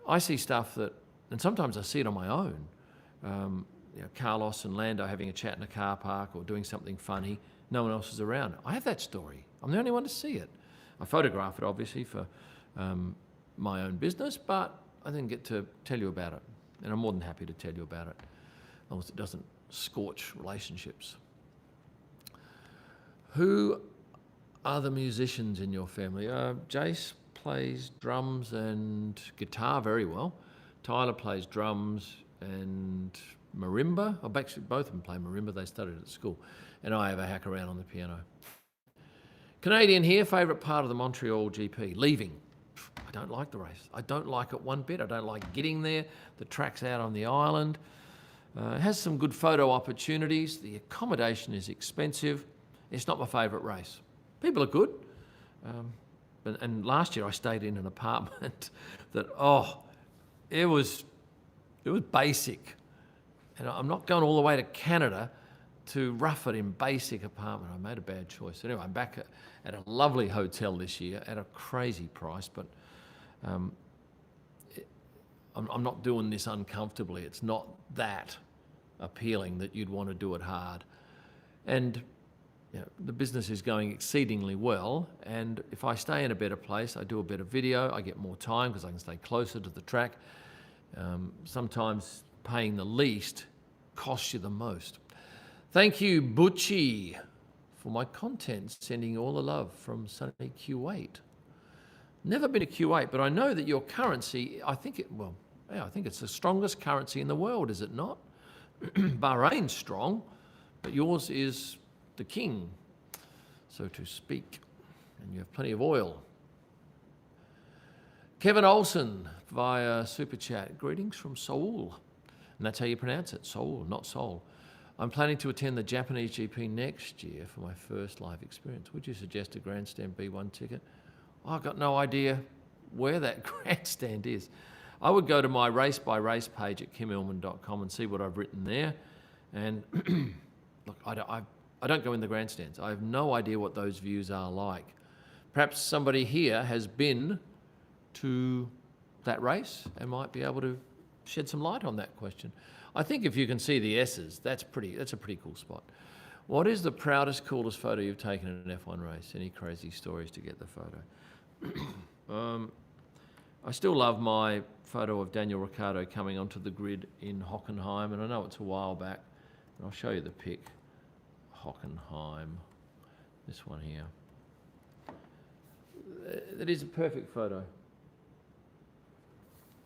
I see stuff that, and sometimes I see it on my own. Carlos and Lando having a chat in a car park or doing something funny. No one else is around. I have that story. I'm the only one to see it. I photograph it, obviously, for my own business, but I didn't get to tell you about it. And I'm more than happy to tell you about it, as long as it doesn't scorch relationships. Who are the musicians in your family? Jace plays drums and guitar very well. Tyler plays drums and marimba. Actually, both of them play marimba. They studied at school. And I have a hack around on the piano. Canadian here, favourite part of the Montreal GP? Leaving. I don't like the race. I don't like it one bit. I don't like getting there. The track's out on the island. It has some good photo opportunities. The accommodation is expensive. It's not my favourite race. People are good. And last year I stayed in an apartment that, it was basic. And I'm not going all the way to Canada to rough it in basic apartment. I made a bad choice. Anyway, I'm back at a lovely hotel this year at a crazy price, but I'm not doing this uncomfortably. It's not that appealing that you'd want to do it hard. And the business is going exceedingly well, and if I stay in a better place, I do a better video, I get more time because I can stay closer to the track. Sometimes paying the least costs you the most. Thank you, Butchie, for my content, sending you all the love from sunny Kuwait. Never been to Kuwait, but I know that your currency, I think it's the strongest currency in the world, is it not? Bahrain's strong, but yours is the king, so to speak, and you have plenty of oil. Kevin Olsen via Super Chat. Greetings from Seoul. And that's how you pronounce it, Seoul, not Seoul. I'm planning to attend the Japanese GP next year for my first live experience. Would you suggest a grandstand B1 ticket? I've got no idea where that grandstand is. I would go to my race by race page at kimillman.com and see what I've written there. And look, I don't go in the grandstands. I have no idea what those views are like. Perhaps somebody here has been to that race and might be able to shed some light on that question. I think if you can see the S's, that's a pretty cool spot. What is the proudest, coolest photo you've taken in an F1 race? Any crazy stories to get the photo? I still love my photo of Daniel Ricciardo coming onto the grid in Hockenheim, and I know it's a while back, and I'll show you the pic. Hockenheim, this one here. It is a perfect photo.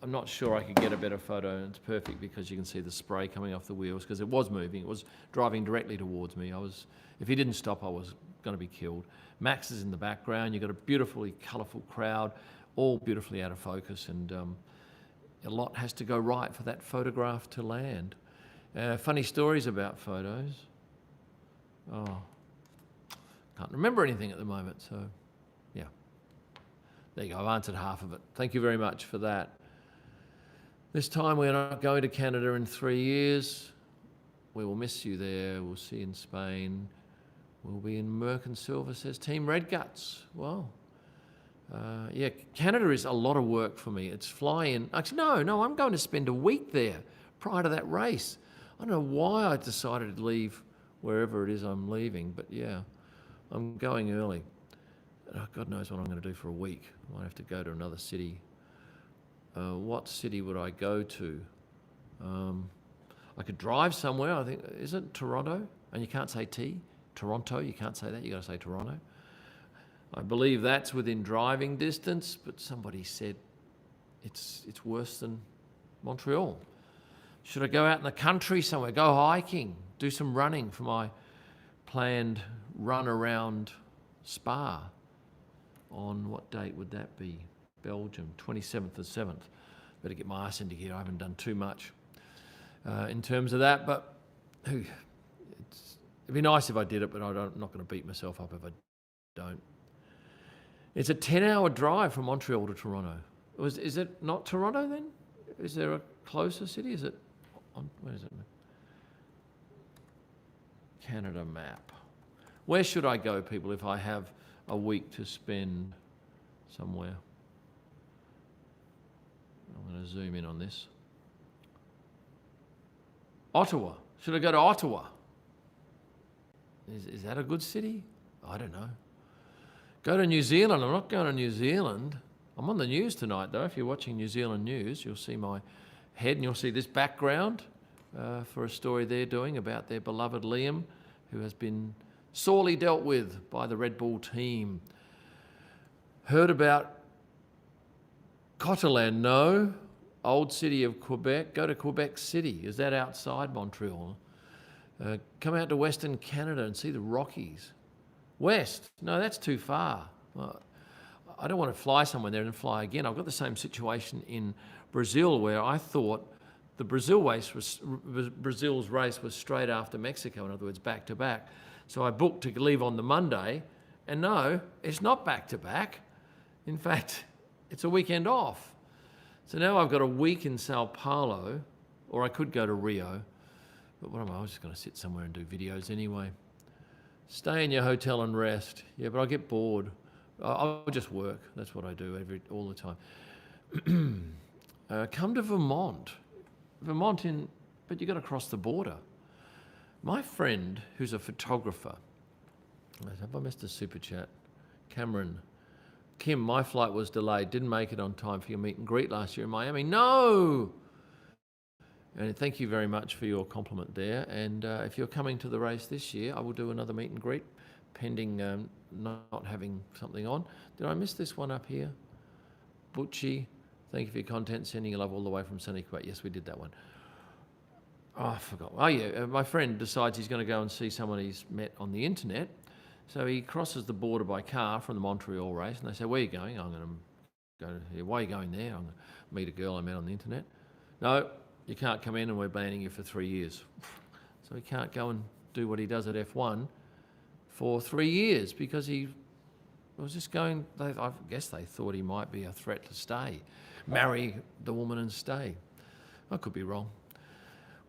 I'm not sure I could get a better photo, and it's perfect because you can see the spray coming off the wheels because it was moving. It was driving directly towards me. If he didn't stop, I was going to be killed. Max is in the background. You've got a beautifully colourful crowd, all beautifully out of focus, and a lot has to go right for that photograph to land. Funny stories about photos. Can't remember anything at the moment, so yeah. There you go, I've answered half of it. Thank you very much for that. This time we're not going to Canada in 3 years. We will miss you there. We'll see you in Spain. We'll be in Merck and Silver, says Team Red Guts. Well, Canada is a lot of work for me. It's fly-in. Actually, no, I'm going to spend a week there prior to that race. I don't know why I decided to leave wherever it is I'm leaving, but yeah, I'm going early. God knows what I'm going to do for a week. I might have to go to another city. What city would I go to? I could drive somewhere. I think, is it Toronto? And you can't say T. Toronto, you can't say that. You got to say Toronto. I believe that's within driving distance, but somebody said it's worse than Montreal. Should I go out in the country somewhere? Go hiking? Do some running for my planned run around Spa? On what date would that be? Belgium, 27th of 7th. Better get my ass into gear. I haven't done too much in terms of that, but it'd be nice if I did it, but I'm not going to beat myself up if I don't. It's a 10-hour drive from Montreal to Toronto. Is it not Toronto then? Is there a closer city? Is it? Where is it? Canada map. Where should I go, people, if I have a week to spend somewhere? I'm going to zoom in on this. Ottawa. Should I go to Ottawa? Is that a good city? I don't know. Go to New Zealand. I'm not going to New Zealand. I'm on the news tonight, though. If you're watching New Zealand news, you'll see my head and you'll see this background for a story they're doing about their beloved Liam, who has been sorely dealt with by the Red Bull team. Heard about Coteland? No. Old city of Quebec. Go to Quebec City. Is that outside Montreal? Come out to Western Canada and see the Rockies. West? No, that's too far. Well, I don't want to fly somewhere there and fly again. I've got the same situation in Brazil, where I thought the Brazil's race was straight after Mexico, in other words, back to back. So I booked to leave on the Monday, and no, it's not back to back. In fact, it's a weekend off. So now I've got a week in Sao Paulo, or I could go to Rio. But what am I? I was just going to sit somewhere and do videos anyway. Stay in your hotel and rest. Yeah, but I'll get bored. I'll just work. That's what I do all the time. Come to Vermont. But you've got to cross the border. My friend, who's a photographer, have I missed a super chat? Cameron. Kim, my flight was delayed. Didn't make it on time for your meet and greet last year in Miami. No! And thank you very much for your compliment there. And if you're coming to the race this year, I will do another meet and greet, pending not having something on. Did I miss this one up here? Butchie, thank you for your content. Sending you love all the way from sunny Kuwait. Yes, we did that one. Oh, I forgot. Oh, yeah. My friend decides he's going to go and see someone he's met on the internet. So he crosses the border by car from the Montreal race, and they say, where are you going? I'm going to go here. Why are you going there? I'm going to meet a girl I met on the internet. No, you can't come in and we're banning you for 3 years. So he can't go and do what he does at F1 for 3 years because he was just going, I guess they thought he might be a threat to stay. Marry the woman and stay. I could be wrong.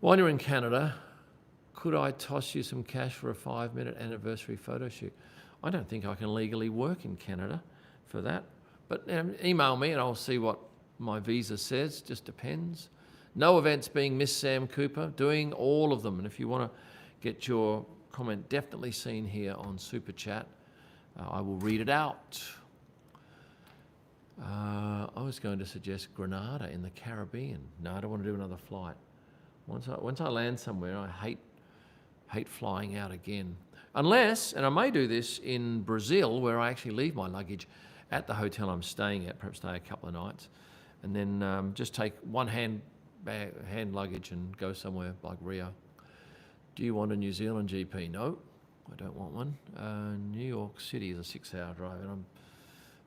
While you're in Canada, could I toss you some cash for a 5-minute anniversary photo shoot? I don't think I can legally work in Canada for that. But email me and I'll see what my visa says. Just depends. No events being missed, Sam Cooper. Doing all of them. And if you want to get your comment definitely seen here on Super Chat, I will read it out. I was going to suggest Grenada in the Caribbean. No, I don't want to do another flight. Once I land somewhere, I hate flying out again. Unless, and I may do this in Brazil, where I actually leave my luggage at the hotel I'm staying at, perhaps stay a couple of nights, and then just take one hand luggage and go somewhere like Rio. Do you want a New Zealand GP? No, I don't want one. New York City is a 6-hour drive, and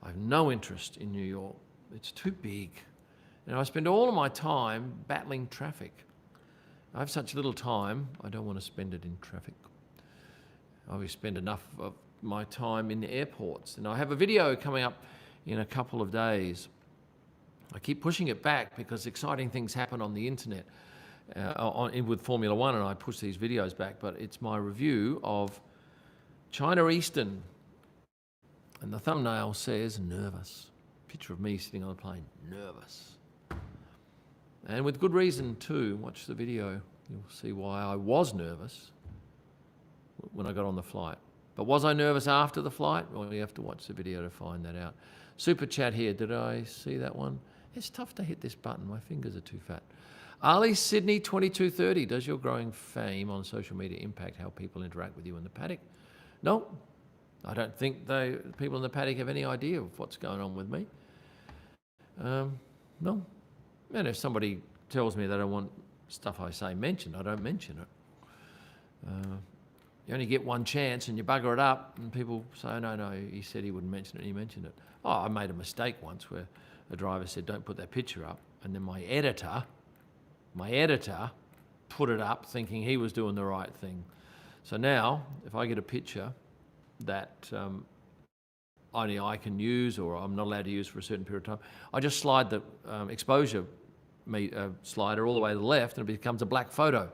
I have no interest in New York. It's too big. And I spend all of my time battling traffic. I have such little time, I don't want to spend it in traffic. I always spend enough of my time in the airports. And I have a video coming up in a couple of days. I keep pushing it back because exciting things happen on the internet with Formula One, and I push these videos back, but it's my review of China Eastern. And the thumbnail says, nervous. Picture of me sitting on a plane, nervous. And with good reason too. Watch the video. You'll see why I was nervous when I got on the flight. But was I nervous after the flight? Well, you have to watch the video to find that out. Super chat here. Did I see that one? It's tough to hit this button. My fingers are too fat. Ali Sydney 2230. Does your growing fame on social media impact how people interact with you in the paddock? No. I don't think people in the paddock have any idea of what's going on with me. No. And if somebody tells me they don't want stuff I say mentioned, I don't mention it. You only get one chance and you bugger it up and people say, oh, no, he said he wouldn't mention it and he mentioned it. Oh, I made a mistake once where a driver said, don't put that picture up. And then my editor put it up thinking he was doing the right thing. So now, if I get a picture that only I can use or I'm not allowed to use for a certain period of time, I just slide the exposure slider all the way to the left and it becomes a black photo.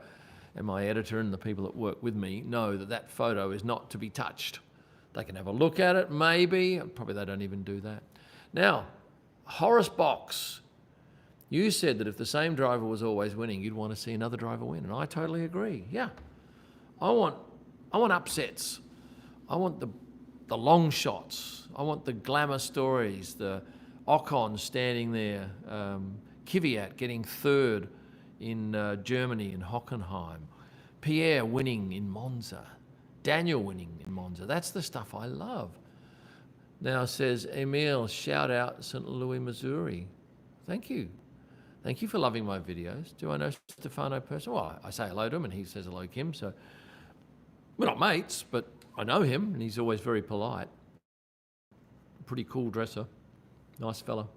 And my editor and the people that work with me know that that photo is not to be touched. They can have a look at it, maybe. Probably they don't even do that. Now, Horace Box. You said that if the same driver was always winning, you'd want to see another driver win, and I totally agree. Yeah, I want upsets. I want the long shots. I want the glamour stories. The Ocon standing there, Kvyat getting third in Germany in Hockenheim, Pierre winning in Monza, Daniel winning in Monza. That's the stuff I love. Now says Emil, shout out St. Louis, Missouri. Thank you. Thank you for loving my videos. Do I know Stefano personally? Well, I say hello to him and he says hello, Kim. So we're not mates, but I know him and he's always very polite. Pretty cool dresser. Nice fella.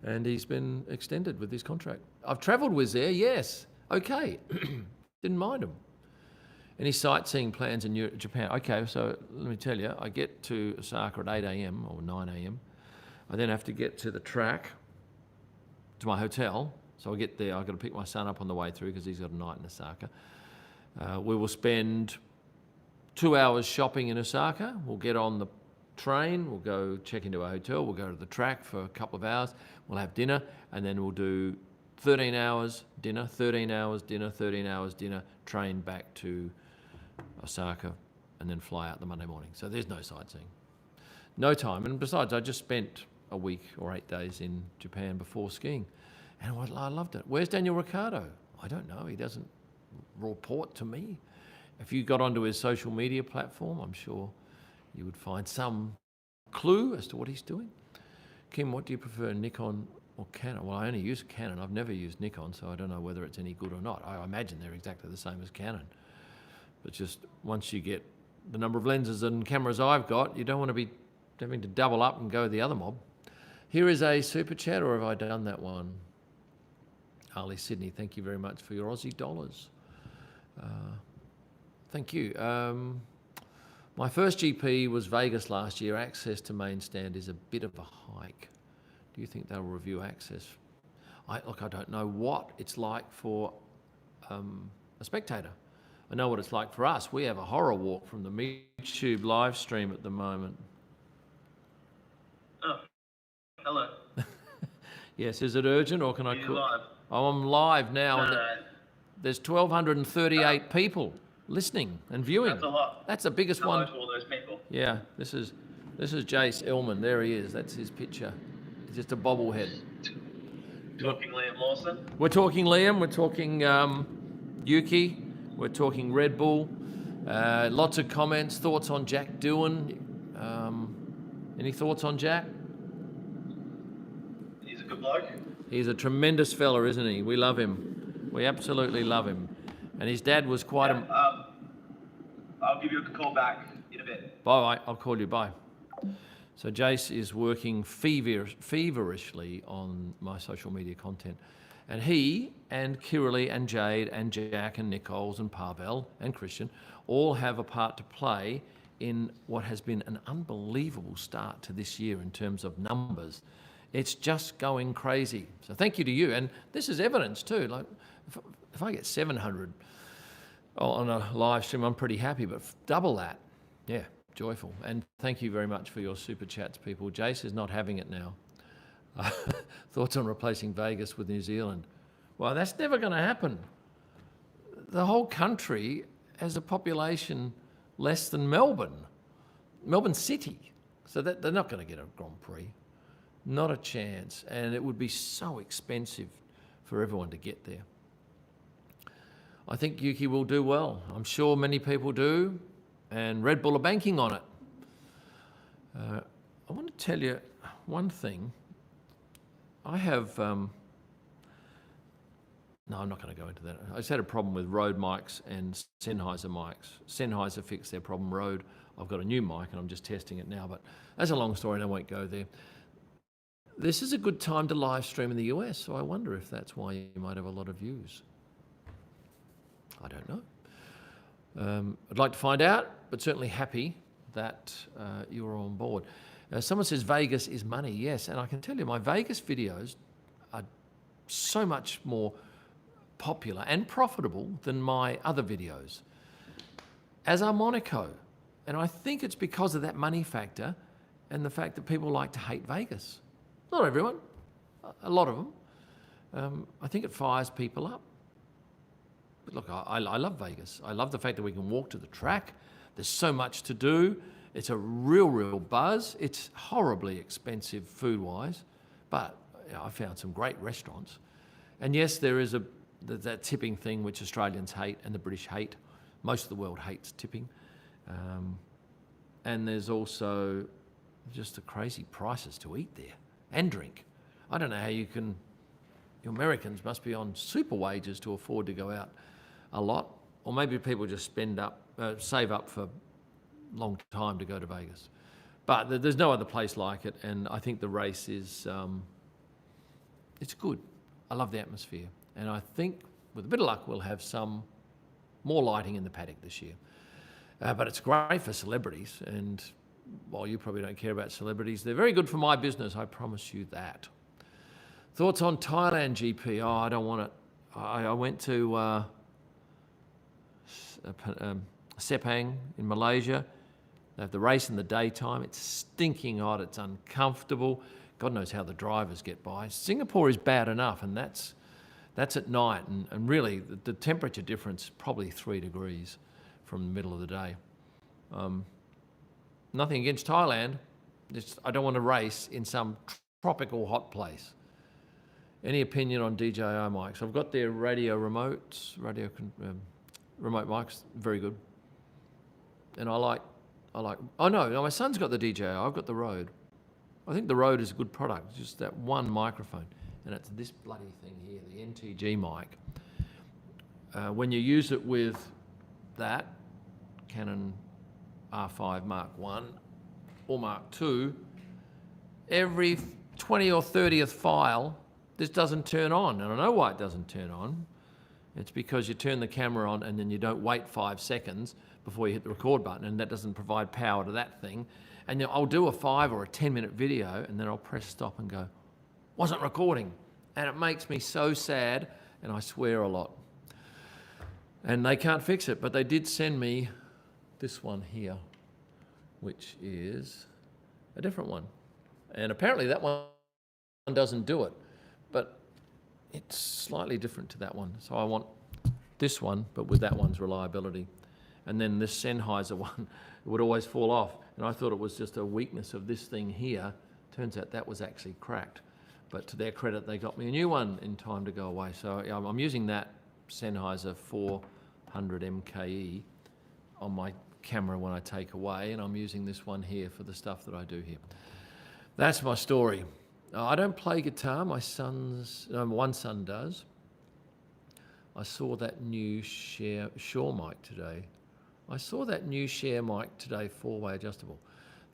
And he's been extended with his contract. I've travelled with there, yes. Okay. Didn't mind him. Any sightseeing plans in Japan? Okay, so let me tell you, I get to Osaka at 8 a.m. or 9 a.m. I then have to get to the track, to my hotel. So I get there, I've got to pick my son up on the way through because he's got a night in Osaka. We will spend 2 hours shopping in Osaka. We'll get on the train, we'll go check into a hotel, we'll go to the track for a couple of hours, we'll have dinner, and then we'll do 13 hours dinner, 13 hours dinner, 13 hours dinner, train back to Osaka, and then fly out the Monday morning. So there's no sightseeing. No time. And besides, I just spent a week or 8 days in Japan before skiing, and I loved it. Where's Daniel Ricciardo? I don't know. He doesn't report to me. If you got onto his social media platform, I'm sure you would find some clue as to what he's doing. Kim, what do you prefer, Nikon or Canon? Well, I only use Canon. I've never used Nikon, so I don't know whether it's any good or not. I imagine they're exactly the same as Canon. But just once you get the number of lenses and cameras I've got, you don't want to be having to double up and go the other mob. Here is a super chat, or have I done that one? Harley Sydney, thank you very much for your Aussie dollars. Thank you. My first GP was Vegas last year. Access to main stand is a bit of a hike. Do you think they'll review access? I don't know what it's like for a spectator. I know what it's like for us. We have a horror walk from the YouTube live stream at the moment. Oh, hello. Yes, is it urgent or can I call? Live? Oh, I'm live now. No. There's 1,238 people listening and viewing. That's a lot. That's the biggest Hello one. To all those people. Yeah, this is Jace Illman. There he is. That's his picture. He's just a bobblehead. Talking Liam Lawson. We're talking Liam. We're talking Yuki. We're talking Red Bull. Lots of comments. Thoughts on Jack Doohan? Any thoughts on Jack? He's a good bloke. He's a tremendous fella, isn't he? We love him. We absolutely love him. And his dad was quite I'll give you a call back in a bit. Bye. I'll call you. Bye. So Jace is working feverishly on my social media content. And he and Kiralee and Jade and Jack and Nichols and Pavel and Christian all have a part to play in what has been an unbelievable start to this year in terms of numbers. It's just going crazy. So thank you to you. And this is evidence too. Like if I get 700 on a live stream, I'm pretty happy, but double that. Yeah, joyful. And thank you very much for your super chats, people. Jace is not having it now. Thoughts on replacing Vegas with New Zealand? Well, that's never going to happen. The whole country has a population less than Melbourne City. So that they're not going to get a Grand Prix. Not a chance. And it would be so expensive for everyone to get there. I think Yuki will do well. I'm sure many people do. And Red Bull are banking on it. I want to tell you one thing. I have, no, I'm not going to go into that. I just had a problem with Rode mics and Sennheiser mics. Sennheiser fixed their problem. Rode, I've got a new mic and I'm just testing it now, but that's a long story and I won't go there. This is a good time to live stream in the US, so I wonder if that's why you might have a lot of views. I don't know. I'd like to find out, but certainly happy that you're on board. Someone says Vegas is money. Yes, and I can tell you my Vegas videos are so much more popular and profitable than my other videos, as are Monaco. And I think it's because of that money factor and the fact that people like to hate Vegas. Not everyone, a lot of them. I think it fires people up. But look, I love Vegas. I love the fact that we can walk to the track. There's so much to do. It's a real buzz. It's horribly expensive food-wise, but I found some great restaurants. And yes, there is that tipping thing which Australians hate and the British hate. Most of the world hates tipping. And there's also just the crazy prices to eat there and drink. I don't know how you Americans must be on super wages to afford to go out a lot, or maybe people just save up for a long time to go to Vegas. But there's no other place like it, and I think the race is, it's good. I love the atmosphere, and I think with a bit of luck we'll have some more lighting in the paddock this year. But it's great for celebrities, and while you probably don't care about celebrities, they're very good for my business, I promise you that. Thoughts on Thailand GP? Oh, I don't want it. I went to Sepang in Malaysia. They have the race in the daytime. It's stinking hot. It's uncomfortable. God knows how the drivers get by. Singapore is bad enough, and that's at night. And really, the temperature difference is probably 3 degrees from the middle of the day. Nothing against Thailand. I don't want to race in some tropical hot place. Any opinion on DJI mics? I've got their radio remotes, remote mics, very good. And I like, oh no, my son's got the DJI, I've got the Rode. I think the Rode is a good product, it's just that one microphone. And it's this bloody thing here, the NTG mic. When you use it with that, Canon R5 Mark I or Mark II, every 20 or 30th file, this doesn't turn on. And I know why it doesn't turn on. It's because you turn the camera on and then you don't wait 5 seconds before you hit the record button, and that doesn't provide power to that thing. And I'll do a 5 or a 10-minute video and then I'll press stop and go, wasn't recording. And it makes me so sad, and I swear a lot. And they can't fix it, but they did send me this one here, which is a different one. And apparently that one doesn't do it, but it's slightly different to that one. So I want this one, but with that one's reliability. And then this Sennheiser one, it would always fall off. And I thought it was just a weakness of this thing here. Turns out that was actually cracked. But to their credit, they got me a new one in time to go away. So I'm using that Sennheiser 400 MKE on my camera when I take away, and I'm using this one here for the stuff that I do here. That's my story. I don't play guitar. My one son does. I saw that new Shure mic today. I saw that new Shure mic today, 4-way adjustable.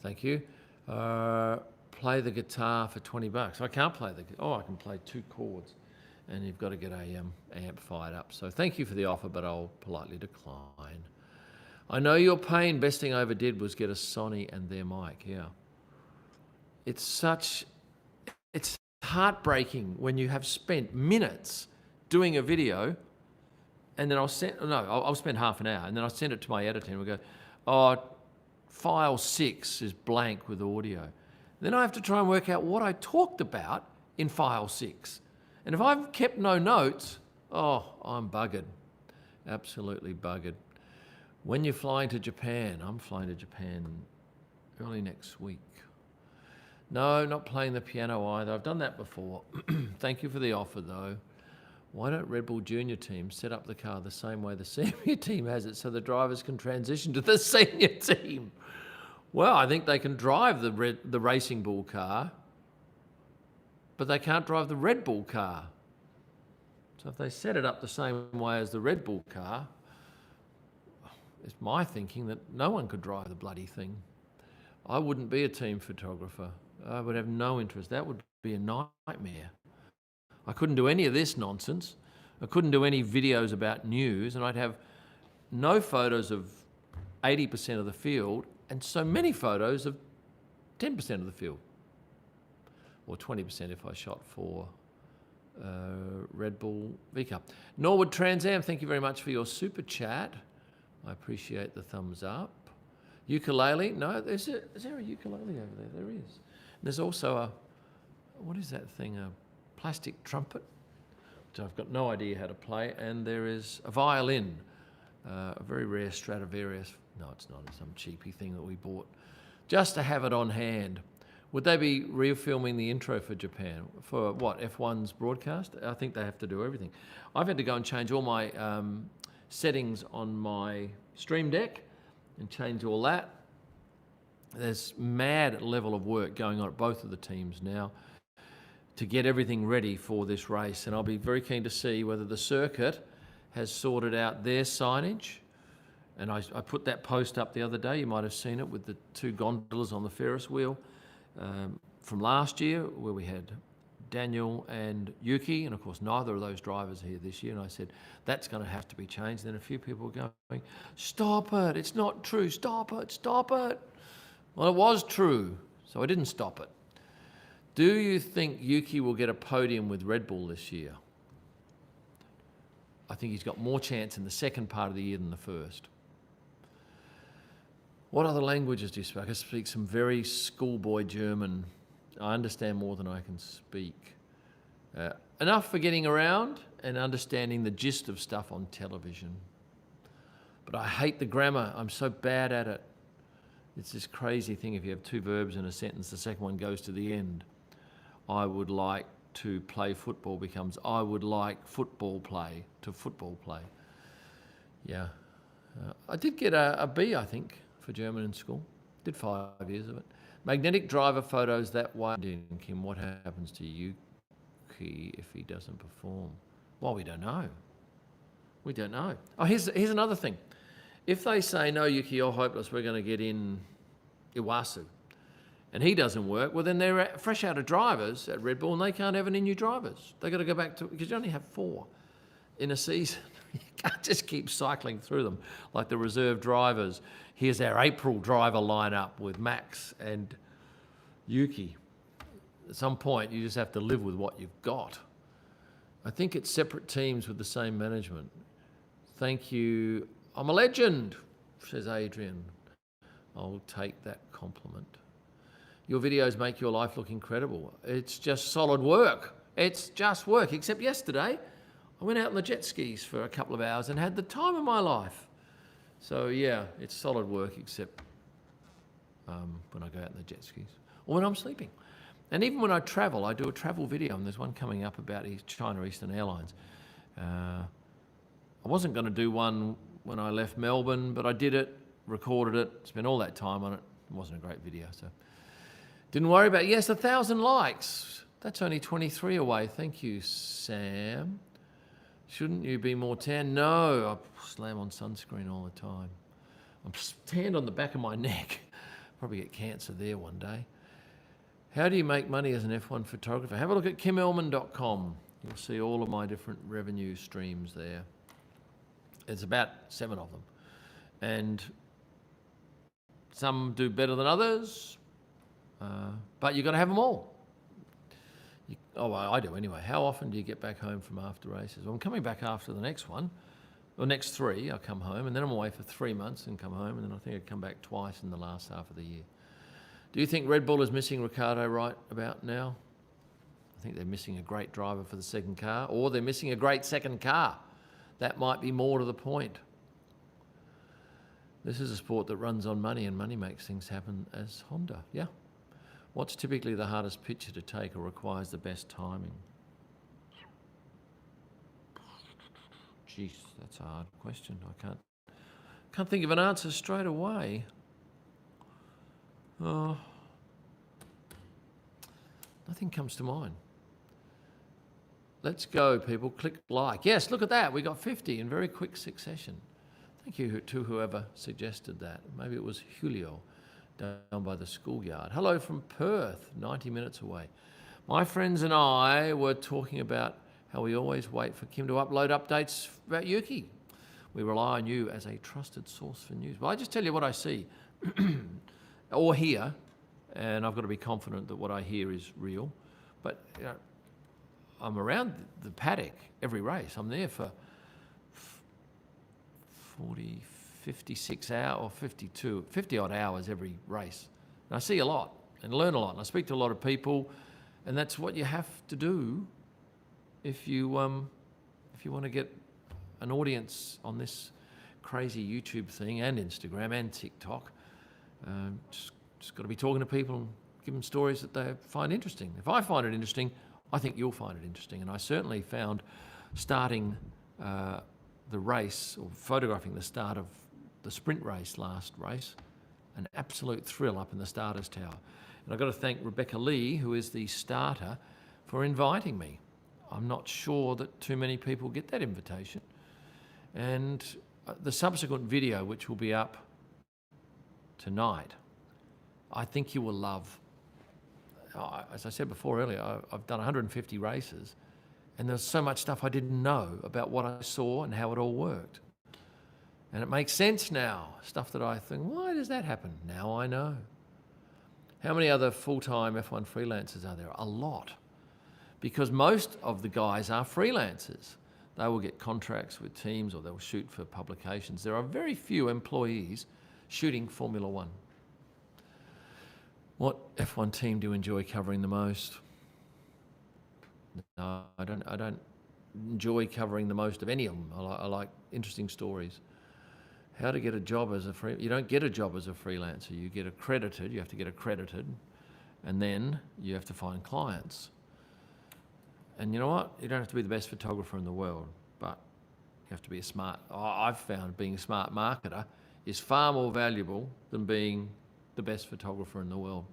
Thank you. Play the guitar for $20. I can't play I can play 2 chords, and you've got to get a amp fired up. So thank you for the offer, but I'll politely decline. I know your pain. Best thing I ever did was get a Sony and their mic. Yeah. It's heartbreaking when you have spent minutes doing a video, and then I'll spend half an hour, and then I'll send it to my editor, and we'll go, oh, file 6 is blank with audio. Then I have to try and work out what I talked about in file 6. And if I've kept no notes, I'm buggered. Absolutely buggered. When you're flying to Japan, I'm flying to Japan early next week. No, not playing the piano either. I've done that before. Thank you for the offer, though. Why don't Red Bull Junior team set up the car the same way the senior team has it so the drivers can transition to the senior team? Well, I think they can drive the Racing Bull car, but they can't drive the Red Bull car. So if they set it up the same way as the Red Bull car, it's my thinking that no one could drive the bloody thing. I wouldn't be a team photographer. I would have no interest. That would be a nightmare. I couldn't do any of this nonsense. I couldn't do any videos about news, and I'd have no photos of 80% of the field and so many photos of 10% of the field, or 20% if I shot for Red Bull V-Cup. Norwood Trans Am, thank you very much for your super chat. I appreciate the thumbs up. Ukulele? No, is there a ukulele over there? There is. There's also what is that thing? A plastic trumpet? I've got no idea how to play. And there is a violin, a very rare Stradivarius. No, it's not. It's some cheapy thing that we bought just to have it on hand. Would they be refilming the intro for Japan? For what, F1's broadcast? I think they have to do everything. I've had to go and change all my settings on my Stream Deck and change all that. There's mad level of work going on at both of the teams now to get everything ready for this race. And I'll be very keen to see whether the circuit has sorted out their signage. And I put that post up the other day. You might have seen it with the two gondolas on the Ferris wheel from last year, where we had Daniel and Yuki, and of course neither of those drivers are here this year. And I said, that's going to have to be changed. And then a few people were going, stop it, it's not true, stop it, stop it. Well, it was true, so I didn't stop it. Do you think Yuki will get a podium with Red Bull this year? I think he's got more chance in the second part of the year than the first. What other languages do you speak? I speak some very schoolboy German. I understand more than I can speak. Enough for getting around and understanding the gist of stuff on television. But I hate the grammar. I'm so bad at it. It's this crazy thing. If you have two verbs in a sentence, the second one goes to the end. I would like to play football becomes I would like football play to football play. Yeah. I did get a B, I think, for German in school. Did 5 years of it. Magnetic driver photos that way. Kim, what happens to Yuki if he doesn't perform? Well, we don't know. We don't know. Oh, here's another thing. If they say, no, Yuki, you're hopeless, we're going to get in Iwasu, and he doesn't work, well, then they're fresh out of drivers at Red Bull, and they can't have any new drivers. They've got to go back to, because you only have 4 in a season. You can't just keep cycling through them like the reserve drivers. Here's our April driver lineup with Max and Yuki. At some point, you just have to live with what you've got. I think it's separate teams with the same management. Thank you. I'm a legend, says Adrian. I'll take that compliment. Your videos make your life look incredible. It's just solid work. It's just work, except yesterday, I went out on the jet skis for a couple of hours and had the time of my life. So yeah, it's solid work, except when I go out on the jet skis or when I'm sleeping. And even when I travel, I do a travel video, and there's one coming up about China Eastern Airlines. I wasn't going to do one when I left Melbourne, but I did it, recorded it, spent all that time on it. It wasn't a great video, so didn't worry about it. Yes, 1,000 likes. That's only 23 away. Thank you, Sam. Shouldn't you be more tan? No, I slam on sunscreen all the time. I'm tanned on the back of my neck. Probably get cancer there one day. How do you make money as an F1 photographer? Have a look at kimelman.com. You'll see all of my different revenue streams there. There's about 7 of them. And some do better than others, but you've got to have them all. Well, I do anyway. How often do you get back home from after races? Well, I'm coming back after the next one, or next 3, I'll come home, and then I'm away for 3 months and come home, and then I think I'd come back twice in the last half of the year. Do you think Red Bull is missing Ricciardo right about now? I think they're missing a great driver for the second car, or they're missing a great second car. That might be more to the point. This is a sport that runs on money, and money makes things happen as Honda. Yeah. What's typically the hardest picture to take or requires the best timing? Jeez, that's a hard question. I can't think of an answer straight away. Oh, nothing comes to mind. Let's go, people. Click like. Yes, look at that. We got 50 in very quick succession. Thank you to whoever suggested that. Maybe it was Julio down by the schoolyard. Hello from Perth, 90 minutes away. My friends and I were talking about how we always wait for Kim to upload updates about Yuki. We rely on you as a trusted source for news. Well, I just tell you what I see or hear, and I've got to be confident that what I hear is real. But you know, I'm around the paddock every race. I'm there for 40, 56 hours or 50 odd hours every race. And I see a lot and learn a lot. And I speak to a lot of people, and that's what you have to do if you if you want to get an audience on this crazy YouTube thing and Instagram and TikTok, just got to be talking to people and give them stories that they find interesting. If I find it interesting, I think you'll find it interesting. And I certainly found starting the race, or photographing the start of the sprint race, last race, an absolute thrill up in the starters tower. And I've got to thank Rebecca Lee, who is the starter, for inviting me. I'm not sure that too many people get that invitation. And the subsequent video, which will be up tonight, I think you will love. As I said before earlier, I've done 150 races, and there's so much stuff I didn't know about what I saw and how it all worked. And it makes sense now, stuff that I think, why does that happen? Now I know. How many other full-time F1 freelancers are there? A lot. Because most of the guys are freelancers. They will get contracts with teams, or they'll shoot for publications. There are very few employees shooting Formula One. What F1 team do you enjoy covering the most? No, I don't enjoy covering the most of any of them. I like interesting stories. How to get a job as a you don't get a job as a freelancer. You get accredited. You have to get accredited, and then you have to find clients. And you know what? You don't have to be the best photographer in the world, but you have to be a smart. I've found being a smart marketer is far more valuable than being the best photographer in the world.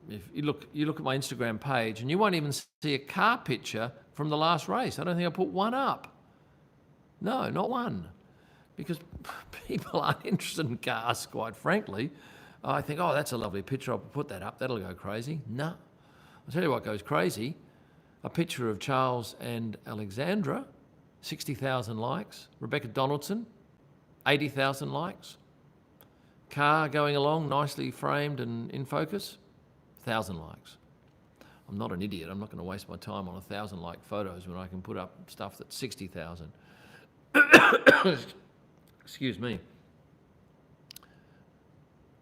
If you look at my Instagram page, and you won't even see a car picture from the last race. I don't think I put one up. No, not one. Because people aren't interested in cars, quite frankly. I think, oh, that's a lovely picture, I'll put that up, that'll go crazy. No. I'll tell you what goes crazy. A picture of Charles and Alexandra, 60,000 likes. Rebecca Donaldson, 80,000 likes. Car going along, nicely framed and in focus, 1,000 likes. I'm not an idiot. I'm not going to waste my time on 1,000 like photos when I can put up stuff that's 60,000. Excuse me.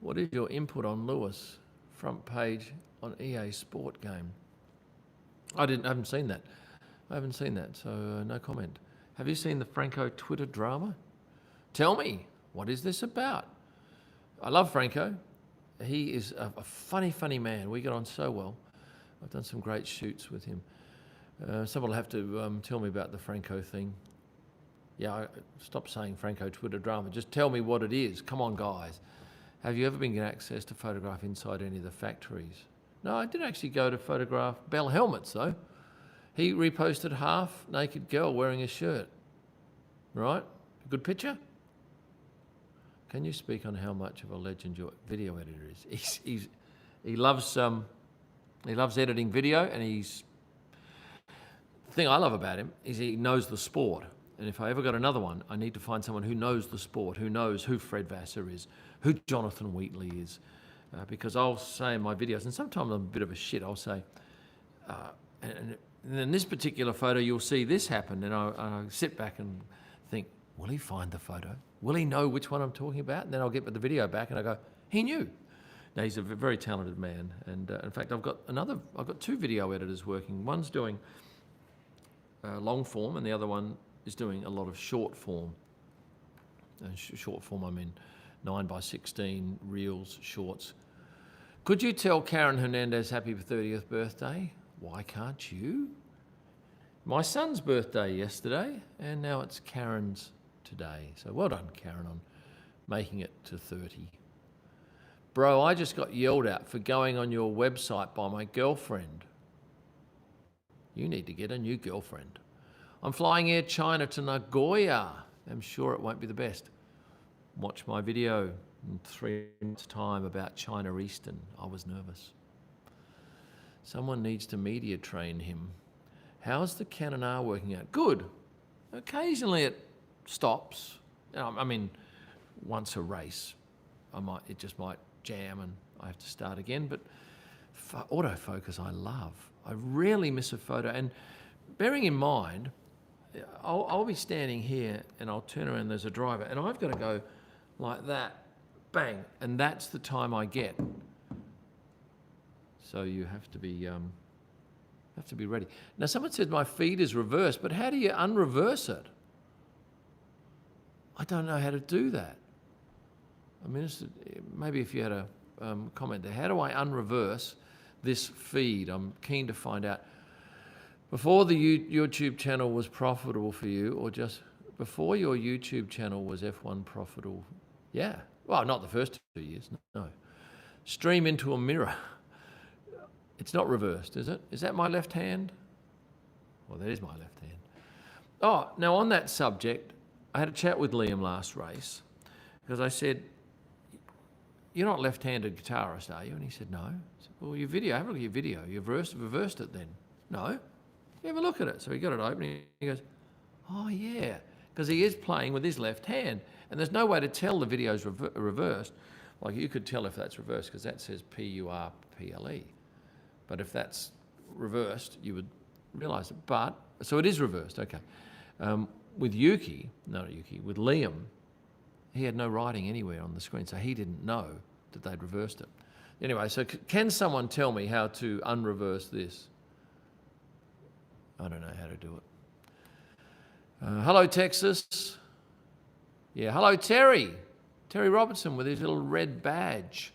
What is your input on Lewis? Front page on EA Sport game. I haven't seen that. So no comment. Have you seen the Franco Twitter drama? Tell me, what is this about? I love Franco. He is a funny, funny man. We get on so well. I've done some great shoots with him. Someone will have to tell me about the Franco thing. Yeah, stop saying Franco Twitter drama. Just tell me what it is. Come on, guys. Have you ever been given access to photograph inside any of the factories? No, I did actually go to photograph Bell Helmets, though. He reposted half-naked girl wearing a shirt. Right? A good picture? Can you speak on how much of a legend your video editor is? He loves editing video, and the thing I love about him is he knows the sport. And if I ever got another one, I need to find someone who knows the sport, who knows who Fred Vassar is, who Jonathan Wheatley is. Because I'll say in my videos, and sometimes I'm a bit of a shit, I'll say, and in this particular photo, you'll see this happen. And I sit back and think, will he find the photo? Will he know which one I'm talking about? And then I'll get the video back and I go, he knew. Now, he's a very talented man. And in fact, I've got two video editors working. One's doing long form, and the other one is doing a lot of short form. And short form, I mean 9x16 reels, shorts. Could you tell Karen Hernandez happy 30th birthday? Why can't you? My son's birthday yesterday, and now it's Karen's today. So well done, Karen, on making it to 30. Bro, I just got yelled at for going on your website by my girlfriend. You need to get a new girlfriend. I'm flying Air China to Nagoya. I'm sure it won't be the best. Watch my video in 3 months' time about China Eastern. I was nervous. Someone needs to media train him. How's the Canon R working out? Good. Occasionally it stops. I mean, once a race, it just might jam and I have to start again. But autofocus I love. I rarely miss a photo. And bearing in mind, I'll be standing here and I'll turn around, there's a driver, and I've got to go like that, bang, and that's the time I get. So you have to be have to be ready. Now, someone said my feed is reversed, but how do you unreverse it? I don't know how to do that. I mean, maybe if you had a comment there. How do I unreverse this feed? I'm keen to find out. Before the YouTube channel was profitable for you, or just before your YouTube channel was F1 profitable? Yeah. Well, not the first 2 years, no. Stream into a mirror. It's not reversed, is it? Is that my left hand? Well, that is my left hand. Oh, now on that subject, I had a chat with Liam last race, because I said, you're not left-handed guitarist, are you? And he said, no. I said, well, your video, have a look at your video. You've reversed it then. No. You have a look at it. So he got it open and he goes, oh yeah, because he is playing with his left hand. And there's no way to tell the video's reversed. Like you could tell if that's reversed because that says P-U-R-P-L-E. But if that's reversed, you would realise it. But, so it is reversed, okay. With with Liam, he had no writing anywhere on the screen, so he didn't know that they'd reversed it. Anyway, so can someone tell me how to unreverse this? I don't know how to do it. Hello, Texas. Yeah, hello, Terry. Terry Robertson with his little red badge.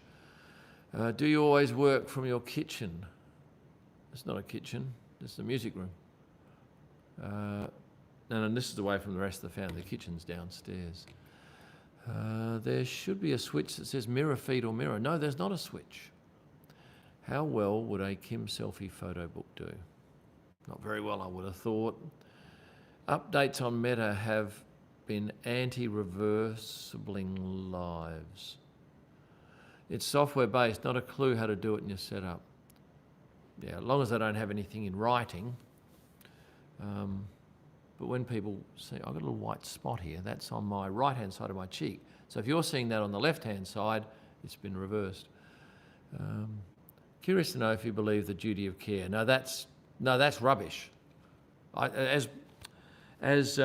Do you always work from your kitchen? It's not a kitchen, it's the music room. And this is away from the rest of the family. The kitchen's downstairs. There should be a switch that says mirror feed or mirror. No, there's not a switch. How well would a Kim selfie photo book do? Not very well, I would have thought. Updates on Meta have been anti-reversibling lives. It's software-based, not a clue how to do it in your setup. Yeah, as long as I don't have anything in writing. But when people see, I've got a little white spot here, that's on my right-hand side of my cheek. So if you're seeing that on the left-hand side, it's been reversed. Curious to know if you believe the duty of care. No, that's rubbish. As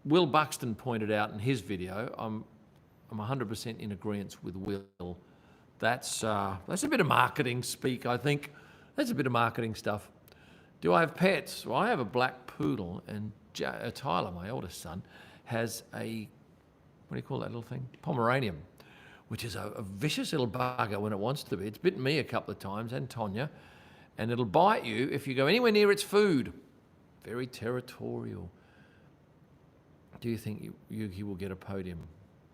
Will Buxton pointed out in his video, I'm 100% in agreement with Will. That's a bit of marketing speak, I think. That's a bit of marketing stuff. Do I have pets? Well, I have a black poodle, and Tyler, my oldest son, has a, what do you call that little thing? Pomeranian, which is a vicious little bugger when it wants to be. It's bitten me a couple of times, and Tonya, and it'll bite you if you go anywhere near its food. Very territorial. Do you think Yuki will get a podium?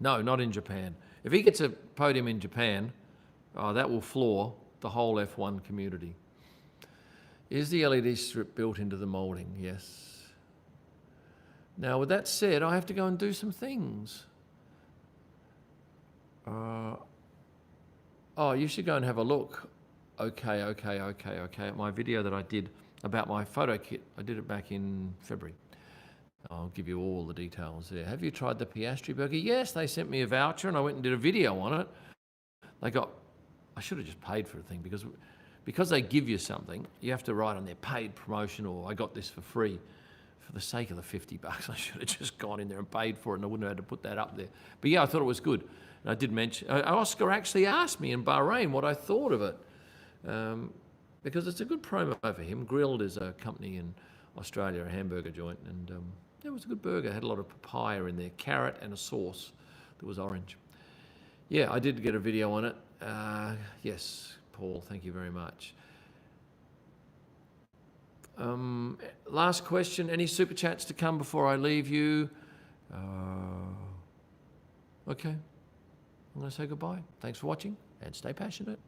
No, not in Japan. If he gets a podium in Japan, that will floor the whole F1 community. Is the LED strip built into the moulding? Yes. Now, with that said, I have to go and do some things. You should go and have a look. Okay, at my video that I did about my photo kit. I did it back in February. I'll give you all the details there. Have you tried the Piastri burger? Yes, they sent me a voucher and I went and did a video on it. I should have just paid for the thing because they give you something, you have to write on their paid promotion or I got this for free. For the sake of the $50, I should have just gone in there and paid for it and I wouldn't have had to put that up there. But yeah, I thought it was good. And I did mention, Oscar actually asked me in Bahrain what I thought of it. Because it's a good promo for him. Grilled is a company in Australia, a hamburger joint, and it was a good burger. It had a lot of papaya in there, carrot and a sauce that was orange. Yeah, I did get a video on it. Yes, Paul, thank you very much. Last question, any super chats to come before I leave you? Okay, I'm going to say goodbye. Thanks for watching and stay passionate.